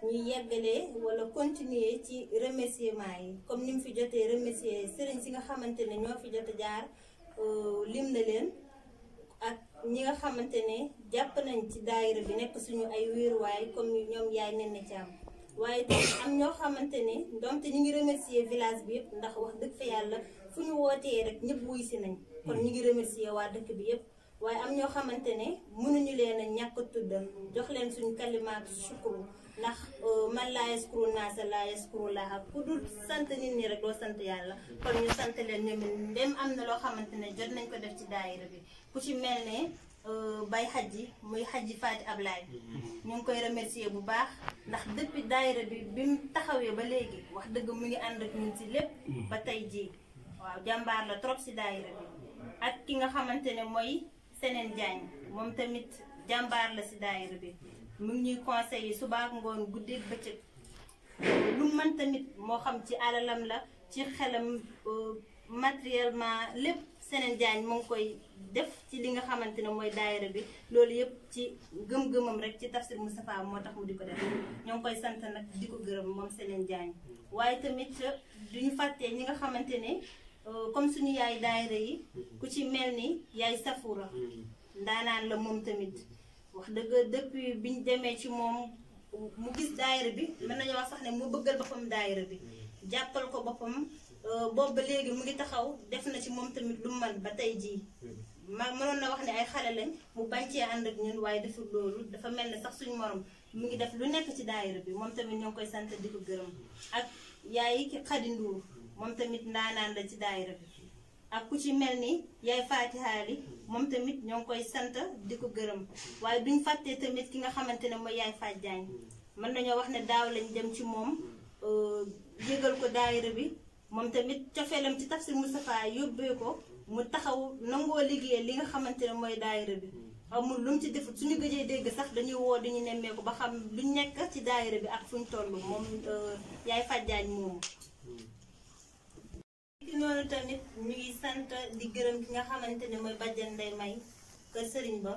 ñuy yeggalee wala continuer ci remerciement yi comme ni mu fi jotee remercier Serigne si nga xamante ne ñoo fi jot a jaar lim na leen ak ñi nga xamante ne jàpp nañ ci daayira bi nekk suñu ay wéeruwaay comme ñoom yaay Néné Thiam waaye tamit am ñoo xamante ne doomte ñu ngi remercier village bi yëpp ndax wax dëgg fa yàlla fu ñu wootee rek ñëpp wuy si nañ kon ñu ngi remercier waa dëkk bi yëpp waaye am ñoo xamante ne mënuñu leen a ñàkk tuddal jox leen suñu kalimaatu shukru ndax man laa yaskuru naasa laa yaskuru laaha ku dul sant nit ñi rek doo sant yàlla kon ñu sant leen ñoom dem am na loo xamante ne jot nañ ko def ci daayira bi ku ci mel ne bay xajji muy xajji Faati Ablaye ñu ngi koy remercier bu baax ndax depuis daayira bi mu taxawee ba léegi wax dëgg mu ngi ànd ak ñun si lépp ba tey jii waaw jàmbaar la trop si daayira bi ak ki nga xamante ne mooy Seneen Jaañ moom tamit jàmbaar la si daayira bi mu ngi ñuy conseiller suba ak ngoon guddeeg bëccëg lu mën tamit moo xam ci alalam la ci xelam matériellement lépp Seneen Jaañ mu ngi koy def ci li nga xamante ne mooy daayira bi loolu yëpp ci gëm-gëmam rek ci Tafsir Moustapha moo tax mu di ko def ñoo ngi koy sant nag di ko gërëm moom Seneen Jaañ waaye tamit duñu fàttee ñi nga xamante ne comme suñu yaay daayira yi ku ci mel ni yaay Safura ndaanaan la moom tamit wax dëgg depuis biñ demee ci moom mu gis daayira bi mën nañu wax sax ne mu bëggal boppam daayira bi jàppal ko boppam boobu ba léegi mu ngi taxaw def na ci moom tamit lu man ba tey jii mënoon na wax ne ay xale lañ mu bañ cee ànd ak ñun waaye deful loolu dafa mel ne sax suñu morom mu ngi def lu nekk ci daayira bi moom tamit ñoo ngi koy sant di ko gërëm ak yaay ki Xadi Nduur moom tamit ndaanaan la ci daayira bi ak ku ci mel ni yaay Faatihaali moom tamit ñoo ngi koy sant di ko gërëm waaye duñ fàttee tamit ki nga xamante ne mooy yaay Faaj Jaañ mën nañoo wax ne daaw lañ dem ci moom yëgal ko daayira bi moom tamit cofeelam ci Tafsir Moustapha yóbbee ko mu taxaw nangoo liggéey li nga xamante ne mooy daayira bi amul lu mu ci defut suñu gëjee dégg sax dañuy woo dañu nemmeeku ba xam luñ nekk ci daayira bi ak fuñ toll moom yaay Faaj Jaañ moomu ci noonu tamit ñu ngi sant di gërëm ki nga xamante ne mooy bàjjan Ndey May kër sëriñ ba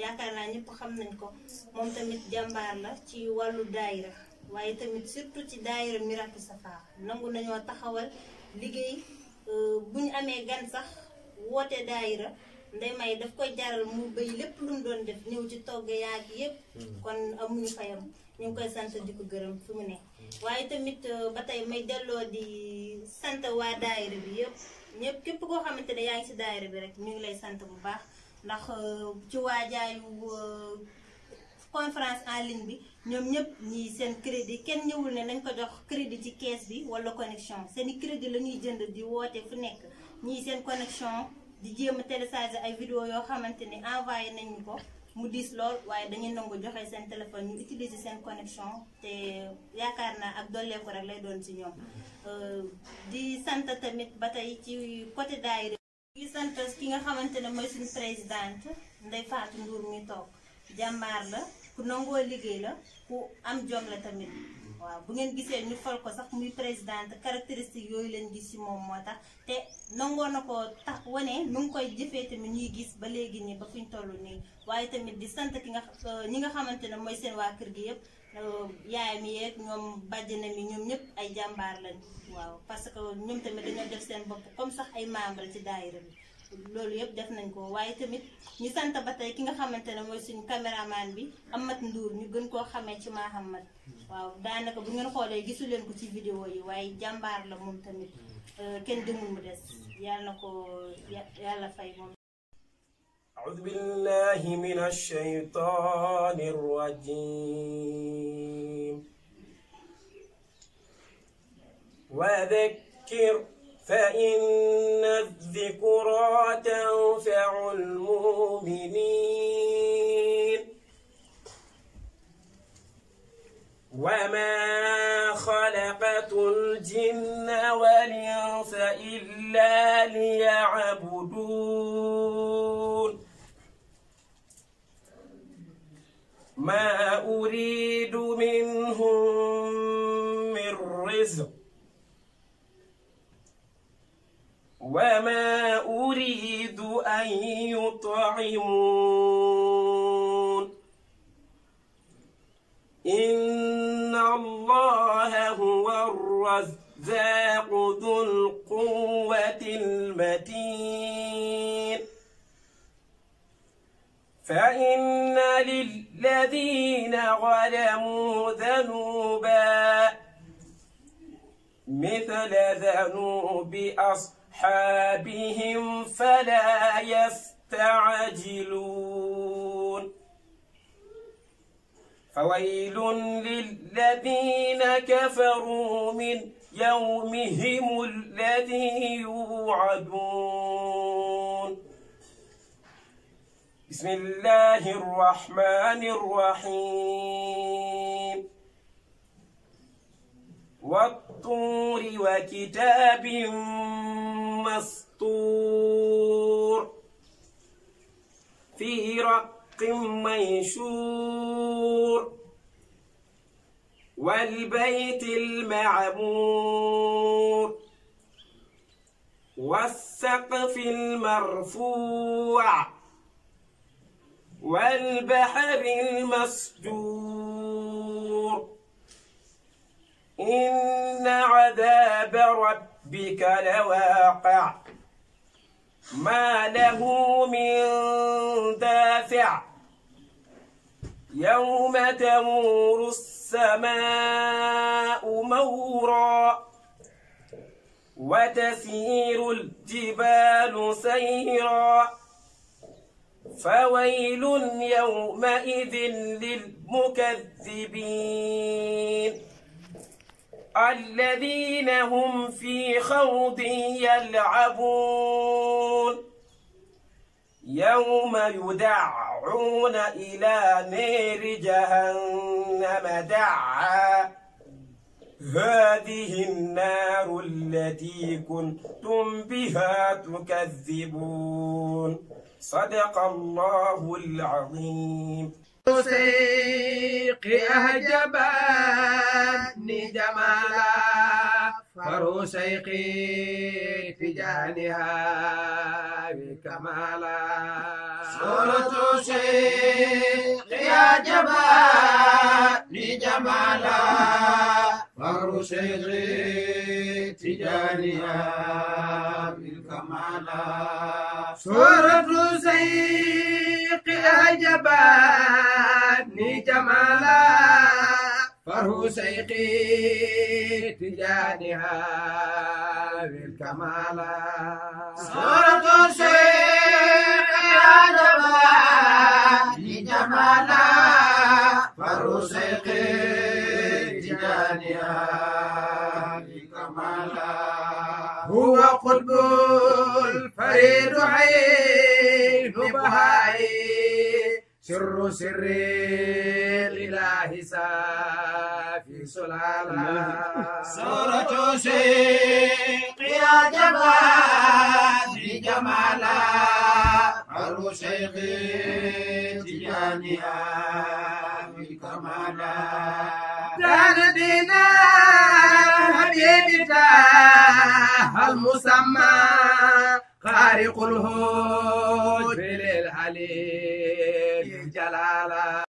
yaakaar naa ñëpp xam nañ ko moom tamit jàmbaar la ci wàllu daayira waaye tamit surtout ci daayira Miracle Safa nangu nañoo taxawal liggéey bu ñu amee gan sax woote daayira Ndey May daf koy jaral mu béy lépp lu mu doon def ñëw ci togg yaag yépp kon amuñu fayam ñu ngi koy sant di ko gërëm fi mu ne waaye tamit ba tey may delloo di sant waa daayira bi yëpp ñëpp képp koo xamante ne yaa ngi ci daayira bi rek ñu ngi lay sant bu baax ndax ci waajaayu conférence en ligne bi ñoom ñëpp ñi seen crédit kenn ñëwul ne nañ ko jox crédit ci kees bi wala connexion seeni crédit la ñuy jënd di woote fu nekk ñii seen connexion di jéem a télécharger ay vidéo yoo xamante ni envoyé nañu ko mu diis lool waaye dañuy nangu joxe seen téléphone ñu utiliser seen connexion te yaakaar naa ak dolleeku rek lay doon ci ñoom di sant tamit ba tey ci côté daayira di sant ki nga xamante ne mooy suñu présidente Ndey Faatu Nduur mi toog jàmbaar la ku nangoo liggéey la ku am jom la tamit waaw bu ngeen gisee ñu fal ko sax muy présidente caractéristique yooyu leen gis ci moom moo tax te nangoo na ko tax wane nu ngi koy jëfee tamit ñuy gis ba léegi nii ba fi ñu toll nii waaye tamit di sant ki nga ñi nga xamante ne mooy seen waa kër gi yëpp yaayam yeeg ñoom bàjjenam yi ñoom ñëpp ay jàmbaar lañ waaw parce que ñoom tamit dañoo def seen bopp comme sax ay membre ci daayira bi loolu yëpp def nañ ko waaye tamit ñu sant ba tey ki nga xamante ne mooy suñu caméraman bi Amat Ndour ñu gën koo xamee ci Mahamad waaw daanaka bu ngeen xoolee gisu leen ko ci vidéo yi waaye jàmbaar la moom tamit kenn demul mu des yàlla na ko yàlla fay moom. أعوذ بالله من الشيطان الرجيم وذكر فإن الذكرى تنفع المؤمنين وما خلقت الجن والإنس إلا ليعبدون ما أريد منهم من رزق وما أريد أن يطعمون إن الله هو الرزاق ذو القوة المتين فإن للذين ظلموا ذنوبا مثل ذنوب أصحابهم فلا يستعجلون فويل للذين كفروا من يومهم الذي يوعدون بسم الله الرحمن الرحيم والطور وكتاب مسطور في رق منشور والبيت المعمور والسقف المرفوع والبحر المسجور إن عذاب ربك لواقع ما له من دافع يوم تمور السماء مورا وتسير الجبال سيرا فويل يومئذ للمكذبين الذين هم في خوض يلعبون يوم يدعون إلى نار جهنم دعا هذه النار التي كنتم بها تكذبون صدق الله العظيم سيق أهجبتني جمالا فروسيقي تجانها بكمالا صورة سيق أهجبتني جمالا فروسيقي تجانها بالكمالا صورة سيق أهجبتني جمالا فرح سيقي تجانها بالكمالا صورة سيق أهجبتني جمالا فرح سيقي تجانها بالكمالا هو قطب الفريد عين بهائي سر سر الإله سافي سلالا صورة شيق يا جمال جمالا عرو شيخ تجانيا بالكمالا دار دينا حبيبي المسمى خارق الهوج في الحليم جلالا